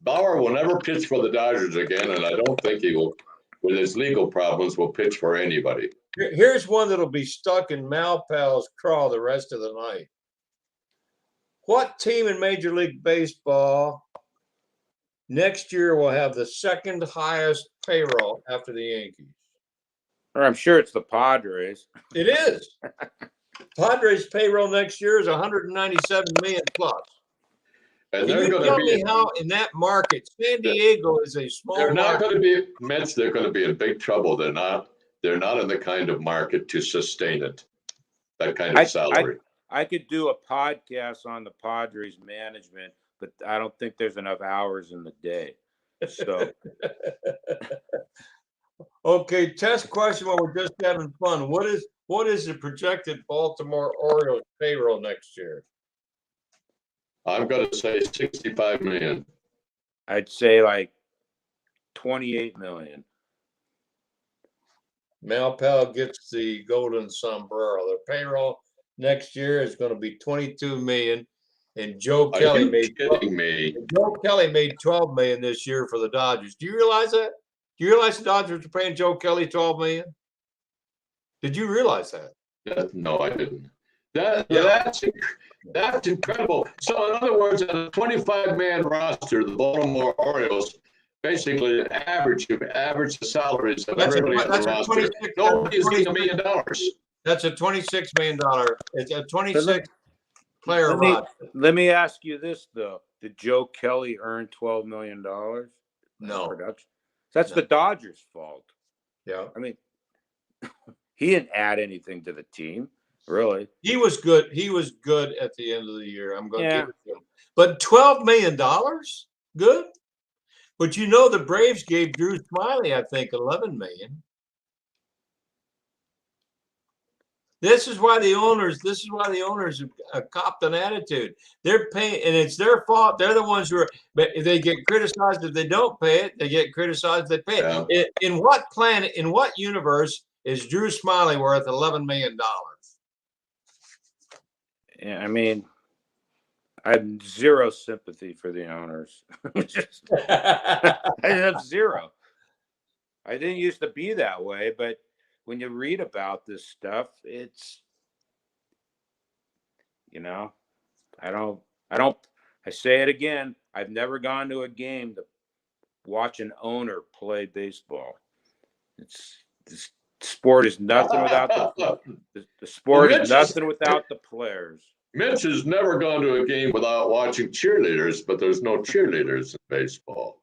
Bauer will never pitch for the Dodgers again, and I don't think he will, with his legal problems, will pitch for anybody. Here's one that'll be stuck in Malpal's craw the rest of the night. What team in Major League Baseball next year will have the second highest payroll after the Yankees? Or I'm sure it's the Padres. It is. Padres' payroll next year is $197 million plus. And Can you tell me how in that market, San Diego is a small market. They're not going to be, Mets, they're going to be in big trouble. They're not in the kind of market to sustain it, that kind of salary. I could do a podcast on the Padres management, but I don't think there's enough hours in the day. So, okay, test question while we're just having fun. What is the projected Baltimore Orioles payroll next year? I'm going to say 65 million. I'd say like 28 million. Malpal gets the golden sombrero. Their payroll next year is going to be 22 million, and Joe Kelly made 12 million this year for the Dodgers. Do you realize that? Do you realize the Dodgers are paying Joe Kelly $12 million? Did you realize that? No, I didn't. That's incredible. So, in other words, on a 25-man roster, the Baltimore Orioles basically average the salaries of everybody on the roster. Nobody's getting $1 million. That's a $26 million. It's a 26 player roster. Let me ask you this though: did Joe Kelly earn $12 million? No, production. That's the Dodgers' fault. Yeah, I mean, he didn't add anything to the team, really. He was good. He was good at the end of the year. I'm going to give it to him. But $12 million, good. But you know, the Braves gave Drew Smiley, I think, $11 million. This is why the owners have copped an attitude. They're paying, and it's their fault. They're the ones who are. But if they get criticized if they don't pay it, they get criticized if they pay it. Yeah. In what planet, in what universe is Drew Smiley worth $11 million? Yeah, I mean, I have zero sympathy for the owners. I have zero. I didn't used to be that way, but when you read about this stuff, it's, I say it again. I've never gone to a game to watch an owner play baseball. This sport is nothing without the sport is nothing without the players. Mitch has never gone to a game without watching cheerleaders, but there's no cheerleaders in baseball.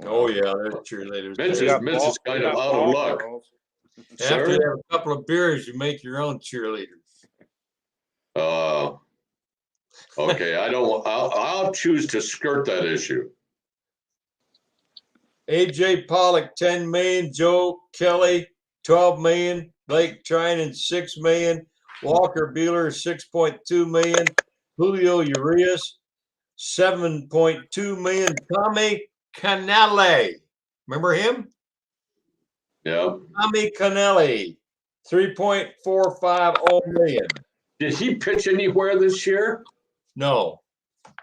Oh yeah, there's cheerleaders. Mitch is kind of out of luck. After you have a couple of beers, you make your own cheerleaders. Okay. I'll choose to skirt that issue. AJ Pollock, 10 million. Joe Kelly, 12 million. Blake Trinan, 6 million. Walker Buehler, 6.2 million. Julio Urias, 7.2 million. Tommy Canale. Remember him? Yeah. Tommy Canale, 3.450 million. Did he pitch anywhere this year? No,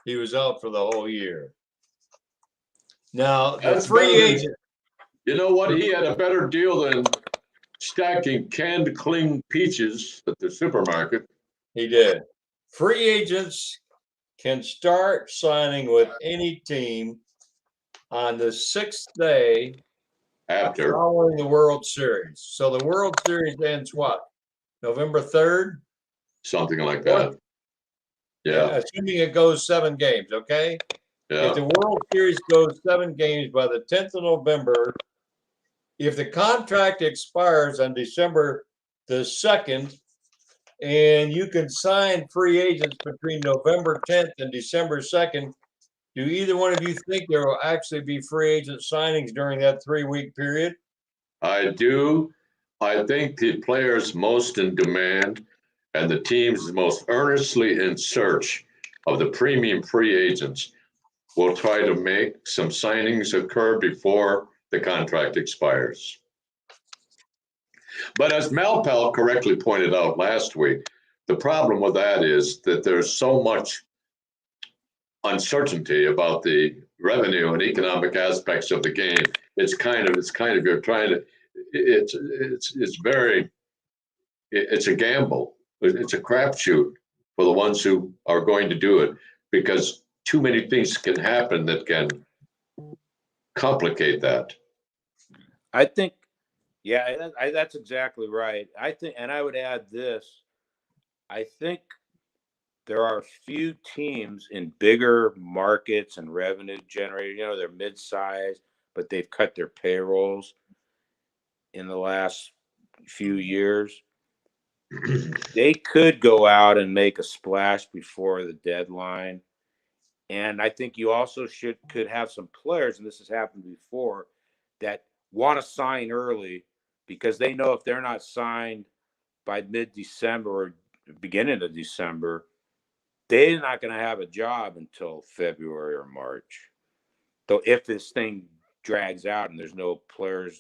he was out for the whole year. Now, the That's free better than- agent. You know what? He had a better deal than stacking canned clean peaches at the supermarket. He did. Free agents can start signing with any team on the 6th day After. following the World Series. So the World Series ends what? November 3rd? Something like that. Yeah. Assuming it goes 7 games, okay? Yeah. If the World Series goes 7 games by the 10th of November, if the contract expires on December the 2nd, and you can sign free agents between November 10th and December 2nd, do either one of you think there will actually be free agent signings during that 3-week period? I do. I think the players most in demand and the teams most earnestly in search of the premium free agents will try to make some signings occur before the contract expires. But as Malpal correctly pointed out last week, the problem with that is that there's so much uncertainty about the revenue and economic aspects of the game. It's kind of you're trying to. It's a gamble. It's a crapshoot for the ones who are going to do it because too many things can happen that can complicate that. I think, yeah, that's exactly right. I think, and I would add this, I think there are a few teams in bigger markets and revenue generating, they're mid-sized, but they've cut their payrolls in the last few years. They could go out and make a splash before the deadline. And I think you also could have some players, and this has happened before, that want to sign early because they know if they're not signed by mid-December or beginning of December, they're not going to have a job until February or March. So if this thing drags out and there's no player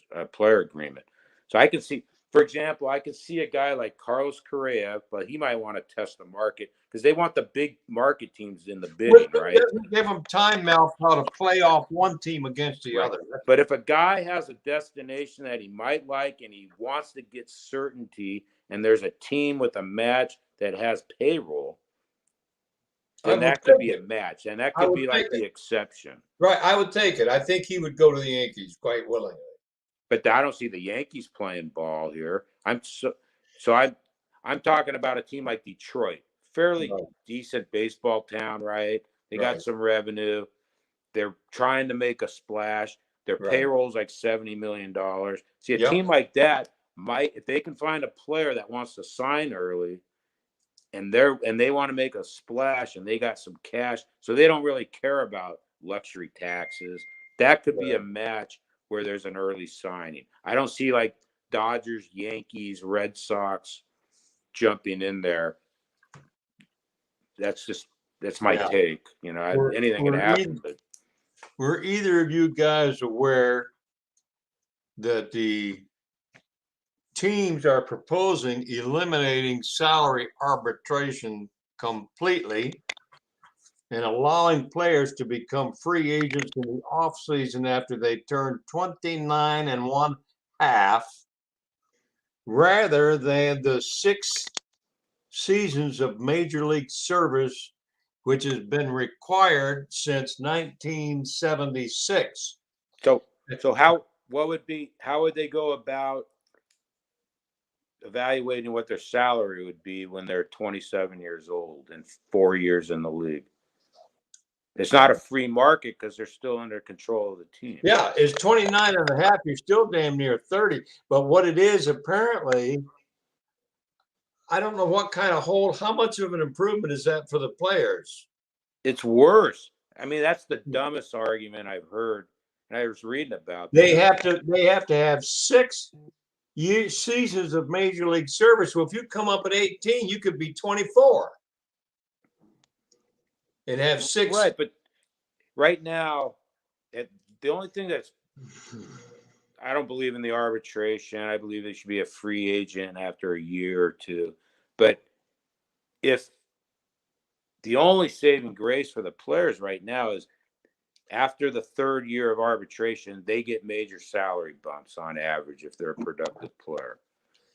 agreement. So I can see, for example, I could see a guy like Carlos Correa, but he might want to test the market because they want the big market teams in the bidding, right? It doesn't give them time, Malpal, to play off one team against the other. But if a guy has a destination that he might like and he wants to get certainty and there's a team with a match that has payroll, then that could be a match. And that could be like the exception. Right. I would take it. I think he would go to the Yankees quite willingly. But I don't see the Yankees playing ball here. I'm talking about a team like Detroit, fairly decent baseball town, right? They got some revenue. They're trying to make a splash. Their payroll's like $70 million. See, a team like that might, if they can find a player that wants to sign early, and they want to make a splash, and they got some cash, so they don't really care about luxury taxes. That could be a match where there's an early signing. I don't see like Dodgers, Yankees, Red Sox jumping in there. That's my take. You know, anything can happen. But were either of you guys aware that the teams are proposing eliminating salary arbitration completely and allowing players to become free agents in the offseason after they turn 29 and one half, rather than the 6 seasons of major league service, which has been required since 1976. So how would they go about evaluating what their salary would be when they're 27 years old and 4 years in the league? It's not a free market because they're still under control of the team. Yeah, it's 29 and a half. You're still damn near 30. But what it is, apparently, I don't know what kind of how much of an improvement is that for the players? It's worse. I mean, that's the dumbest argument I've heard. And I was reading about that. They have to have 6 seasons of major league service. Well, if you come up at 18, you could be 24 and have 6. Right, but right now, the only thing I don't believe in the arbitration. I believe they should be a free agent after a year or two. But if the only saving grace for the players right now is after the 3rd year of arbitration, they get major salary bumps on average if they're a productive player.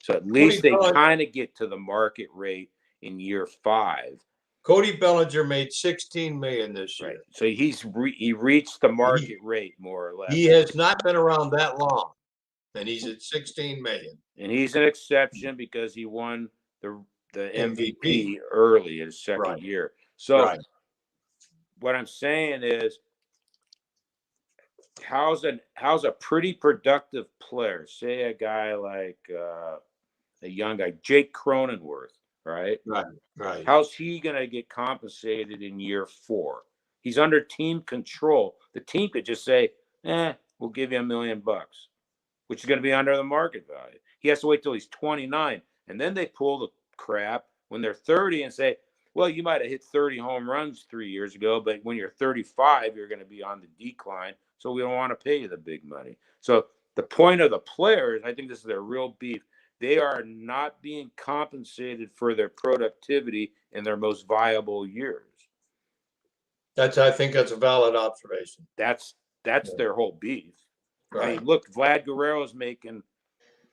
So at least they kind of get to the market rate in year 5. Cody Bellinger made $16 million this year. Right. So he reached the market rate more or less. He has not been around that long, and he's at $16 million. And he's an exception because he won the MVP early in his second year. So what I'm saying is, how's a pretty productive player, say a guy like a young guy, Jake Cronenworth, right? Right. How's he going to get compensated in year 4? He's under team control. The team could just say, we'll give you $1 million, which is going to be under the market value. He has to wait till he's 29. And then they pull the crap when they're 30 and say, well, you might have hit 30 home runs 3 years ago, but when you're 35, you're going to be on the decline. So we don't want to pay you the big money. So the point of the players, I think this is their real beef. They are not being compensated for their productivity in their most viable years. I think that's a valid observation. That's their whole beef. Right. I mean, look, Vlad Guerrero's making,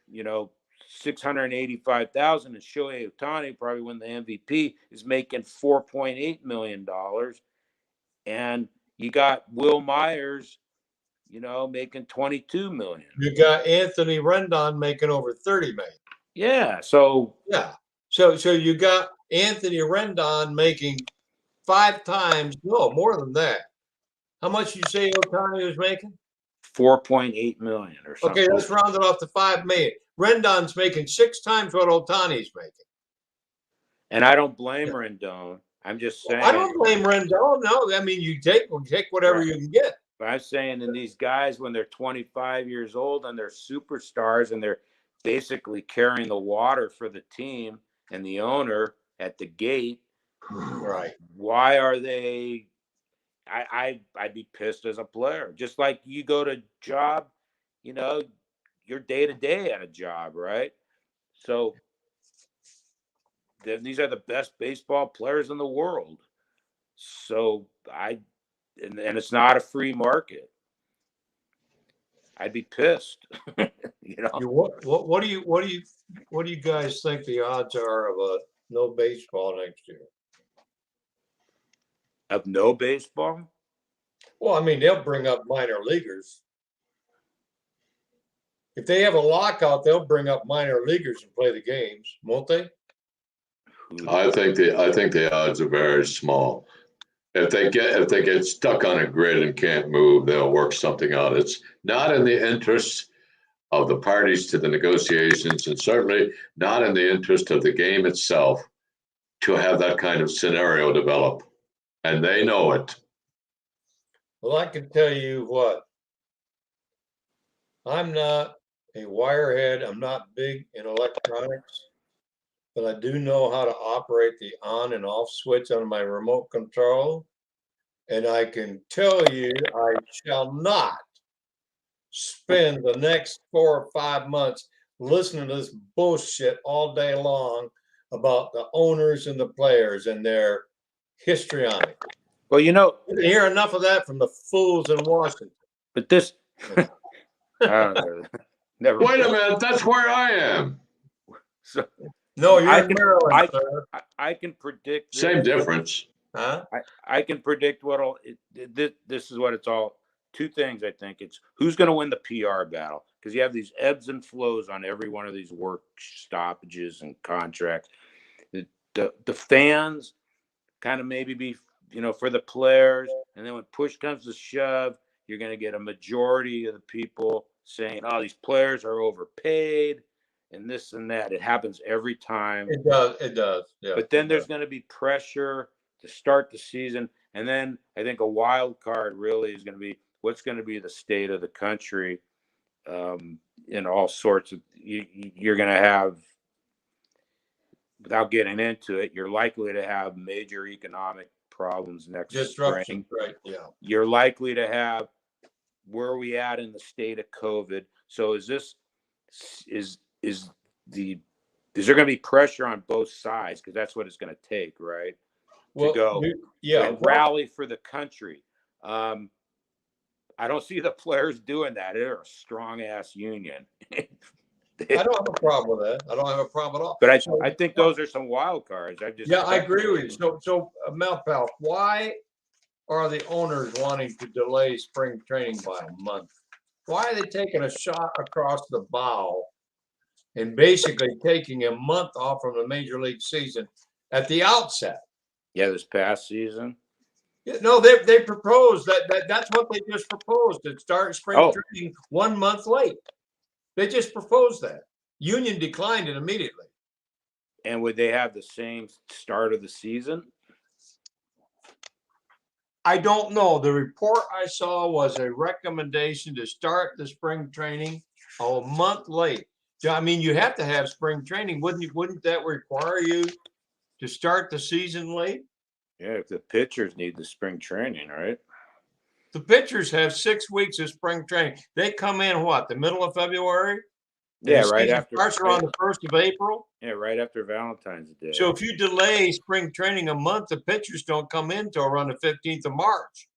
$685,000, and Shohei Ohtani, probably win the MVP, is making $4.8 million. And you got Will Myers, making $22 million. You got Anthony Rendon making over $30 million. Yeah. So you got Anthony Rendon making 5 times, more than that. How much you say Ohtani was making? $4.8 million or something. Okay, let's round it off to $5 million. Rendon's making 6 times what Ohtani's making. And I don't blame Rendon. I'm just saying. I don't blame Rendon. No, I mean, you take whatever you can get. But I'm saying, in these guys, when they're 25 years old and they're superstars and they're basically carrying the water for the team and the owner at the gate, right? Why are they? I'd be pissed as a player. Just like you go to job, you're day to day at a job, right? So these are the best baseball players in the world. So and it's not a free market. I'd be pissed. What do you guys think the odds are of no baseball next year? Of no baseball? Well, I mean, they'll bring up minor leaguers. If they have a lockout, they'll bring up minor leaguers and play the games, won't they? I think the odds are very small. If they get stuck on a grid and can't move, they'll work something out. It's not in the interest of the parties to the negotiations, and certainly not in the interest of the game itself, to have that kind of scenario develop. And they know it. Well, I can tell you what. I'm not a wirehead. I'm not big in electronics, but I do know how to operate the on and off switch on my remote control. And I can tell you, I shall not spend the next 4 or 5 months listening to this bullshit all day long about the owners and the players and their histrionic. Well, You hear enough of that from the fools in Washington. but this, never. Wait a minute, that's where I am. So, No, you're I in can- Maryland, sir. I can predict. this. Same difference. Huh? I can predict this is what it's all. Two things, I think. It's who's going to win the PR battle, because you have these ebbs and flows on every one of these work stoppages and contracts. The fans kind of maybe be, for the players, and then when push comes to shove, you're going to get a majority of the people saying, "Oh, these players are overpaid," and this and that. It happens every time. It does. Yeah. But then there's going to be pressure to start the season. And then I think a wild card really is going to be what's going to be the state of the country in all sorts of, you're going to have, without getting into it, you're likely to have major economic problems next disruption, spring. right? Yeah. You're likely to have, where are we at in the state of COVID? So is there going to be pressure on both sides? Because that's what it's going to take, right? Well, to go and rally for the country. I don't see the players doing that. They're a strong ass union. I don't have a problem with that. I don't have a problem at all. But I think those are some wild cards. I agree with you. So Malpal, why are the owners wanting to delay spring training by a month? Why are they taking a shot across the bow and basically taking a month off from the major league season at the outset? Yeah, this past season. No, they proposed that's what they just proposed, to start spring training 1 month late. They just proposed that. Union declined it immediately. And would they have the same start of the season? I don't know. The report I saw was a recommendation to start the spring training a month late. I mean, you have to have spring training. Wouldn't that require you to start the season late? Yeah, if the pitchers need the spring training, right? The pitchers have 6 weeks of spring training. They come in the middle of February? Yeah, right after. Starts around the 1st of April? Yeah, right after Valentine's Day. So if you delay spring training a month, the pitchers don't come in till around the 15th of March.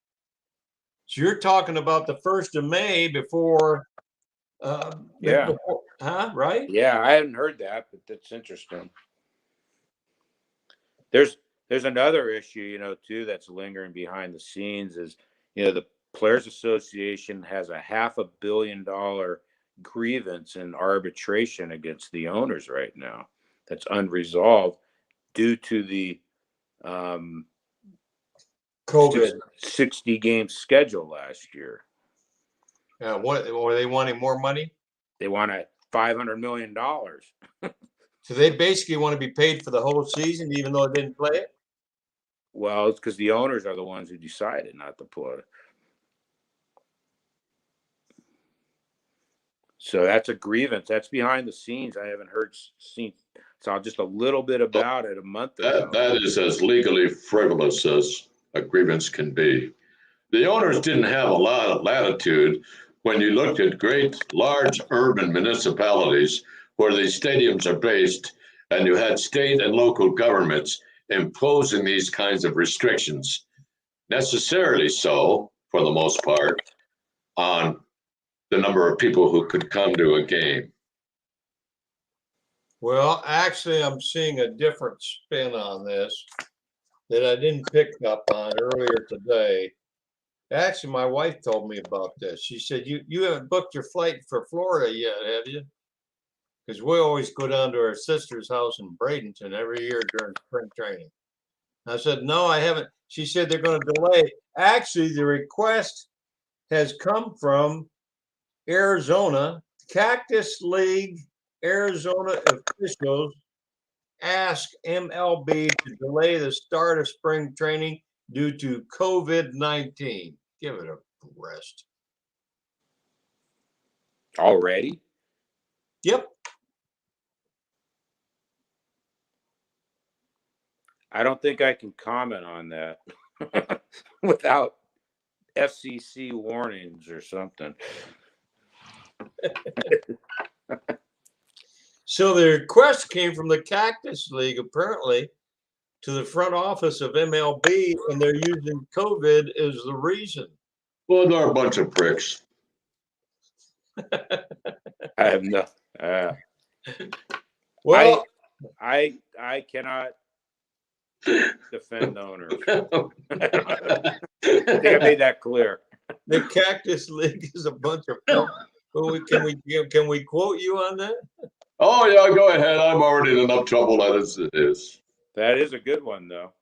So you're talking about the 1st of May before. Right? Yeah, I hadn't heard that, but that's interesting. There's another issue, too, that's lingering behind the scenes is, the Players Association has a $500 million grievance in arbitration against the owners right now that's unresolved due to the COVID 60 game schedule last year. What were they wanting more money? They want $500 million. So they basically want to be paid for the whole season, even though they didn't play it? Well, it's because the owners are the ones who decided not to play. So that's a grievance. That's behind the scenes. I haven't saw just a little bit about it a month ago. That is as legally frivolous as a grievance can be. The owners didn't have a lot of latitude when you looked at great, large urban municipalities where these stadiums are based, and you had state and local governments imposing these kinds of restrictions, necessarily so, for the most part, on the number of people who could come to a game. Well, actually, I'm seeing a different spin on this that I didn't pick up on earlier today. Actually, my wife told me about this. She said, you haven't booked your flight for Florida yet, have you? Because we always go down to our sister's house in Bradenton every year during spring training. I said, no, I haven't. She said they're going to delay. Actually, the request has come from Arizona. Cactus League Arizona officials asked MLB to delay the start of spring training due to COVID-19. Give it a rest. Already? Yep. I don't think I can comment on that without FCC warnings or something. So the request came from the Cactus League, apparently, to the front office of MLB, and they're using COVID as the reason. Well, they're a bunch of pricks. I have no. Well, I cannot defend owners. I think I made that clear. the Cactus League is a bunch of filth. Can we quote you on that? Oh, yeah, go ahead. I'm already in enough trouble as it is. That is a good one, though.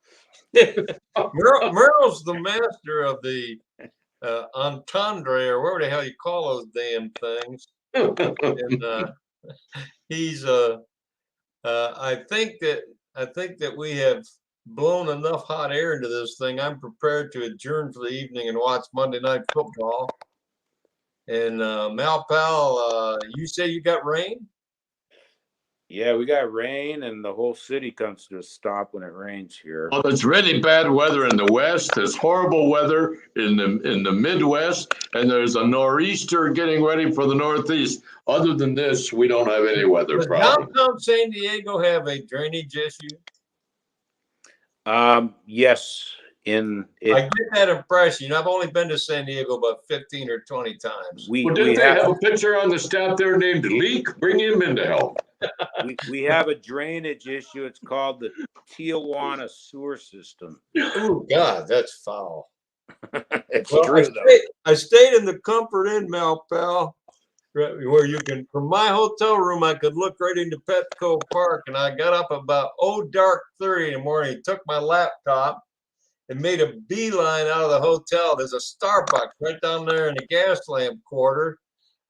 Merle's the master of the entendre, or whatever the hell you call those damn things. And he's I think that we have blown enough hot air into this thing. I'm prepared to adjourn for the evening and watch Monday Night Football. And Malpal, you say you got rain? Yeah, we got rain, and the whole city comes to a stop when it rains here. Well, there's really bad weather in the West. There's horrible weather in the Midwest, and there's a nor'easter getting ready for the Northeast. Other than this, we don't have any weather Does problems. downtown San Diego have a drainage issue? Yes. I get that impression. I've only been to San Diego about 15 or 20 times. Well, didn't they have a pitcher on the staff there named Leak? Bring him in to help. We have a drainage issue. It's called the Tijuana sewer system. Oh God, that's foul. It's Well, true, though. I stayed in the Comfort Inn, Malpal, where you can, from my hotel room, I could look right into Petco Park, and I got up about dark 30 in the morning, took my laptop, and made a beeline out of the hotel. There's a Starbucks right down there in the gas lamp quarter.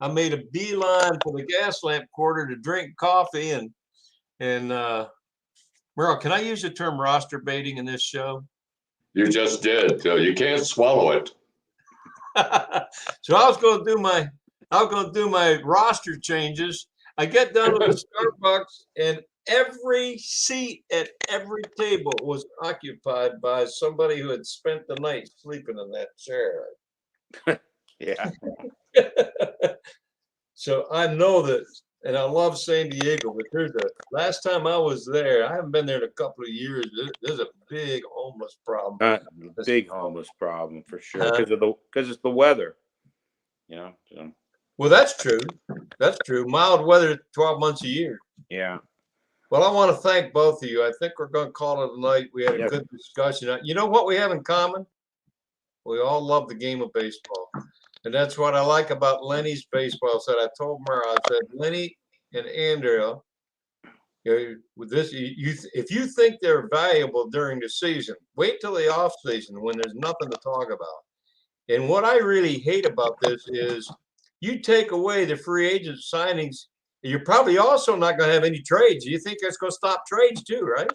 I made a beeline for the gas lamp quarter to drink coffee. And Merle, can I use the term roster baiting in this show? You just did. So you can't swallow it. So I was going to do my roster changes. I get down to the Starbucks, and every seat at every table was occupied by somebody who had spent the night sleeping in that chair. Yeah. So I know that, and I love San Diego, but last time I was there, I haven't been there in a couple of years. There's a big homeless problem. Big homeless problem for sure, because it's the weather. You know. So. Well, that's true. That's true. Mild weather 12 months a year. Yeah. Well, I want to thank both of you. I think we're going to call it a night. We had a good discussion. You know what we have in common? We all love the game of baseball. And that's what I like about Lenny's baseball set. I told Mara, I said, Lenny and Andrea, with this, if you think they're valuable during the season, wait till the off season when there's nothing to talk about. And what I really hate about this is you take away the free agent signings, you're probably also not going to have any trades. You think that's going to stop trades too, right?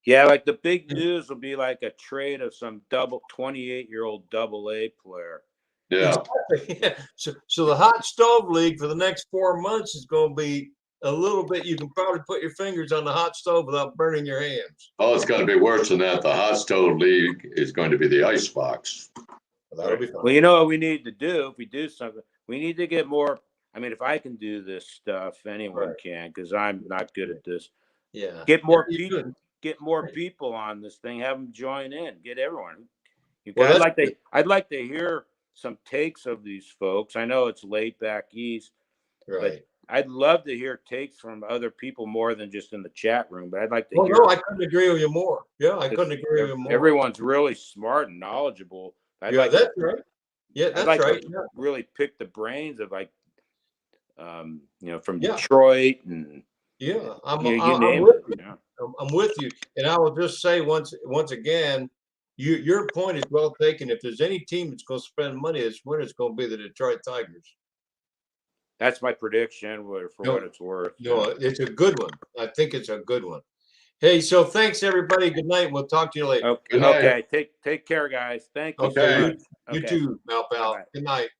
Yeah, like the big news will be like a trade of some 28-year-old AA player. Yeah. Exactly. Yeah. So the hot stove league for the next 4 months is going to be a little bit. You can probably put your fingers on the hot stove without burning your hands. Oh, it's going to be worse than that. The hot stove league is going to be the icebox. Well, that'll be fun. Well, you know what we need to do if we do something? We need to get more. I mean, if I can do this stuff, anyone can, because I'm not good at this. Yeah. Get more people. Get more people on this thing. Have them join in. Get everyone. I'd like to hear some takes of these folks. I know it's late back east, but I'd love to hear takes from other people more than just in the chat room. But I'd like to hear. No, I couldn't agree with you more. Yeah, I couldn't agree with you more. Everyone's really smart and knowledgeable. That's right. Yeah, that's right. To really pick the brains of from Detroit and I'm with you. And I will just say once again, your point is well taken. If there's any team that's going to spend money this winter, it's going to be the Detroit Tigers. That's my prediction for what it's worth. No, it's a good one. I think it's a good one. Hey, so thanks everybody. Good night. We'll talk to you later. Okay. Take care, guys. Thank you. Okay. You too, Malpal. Good night.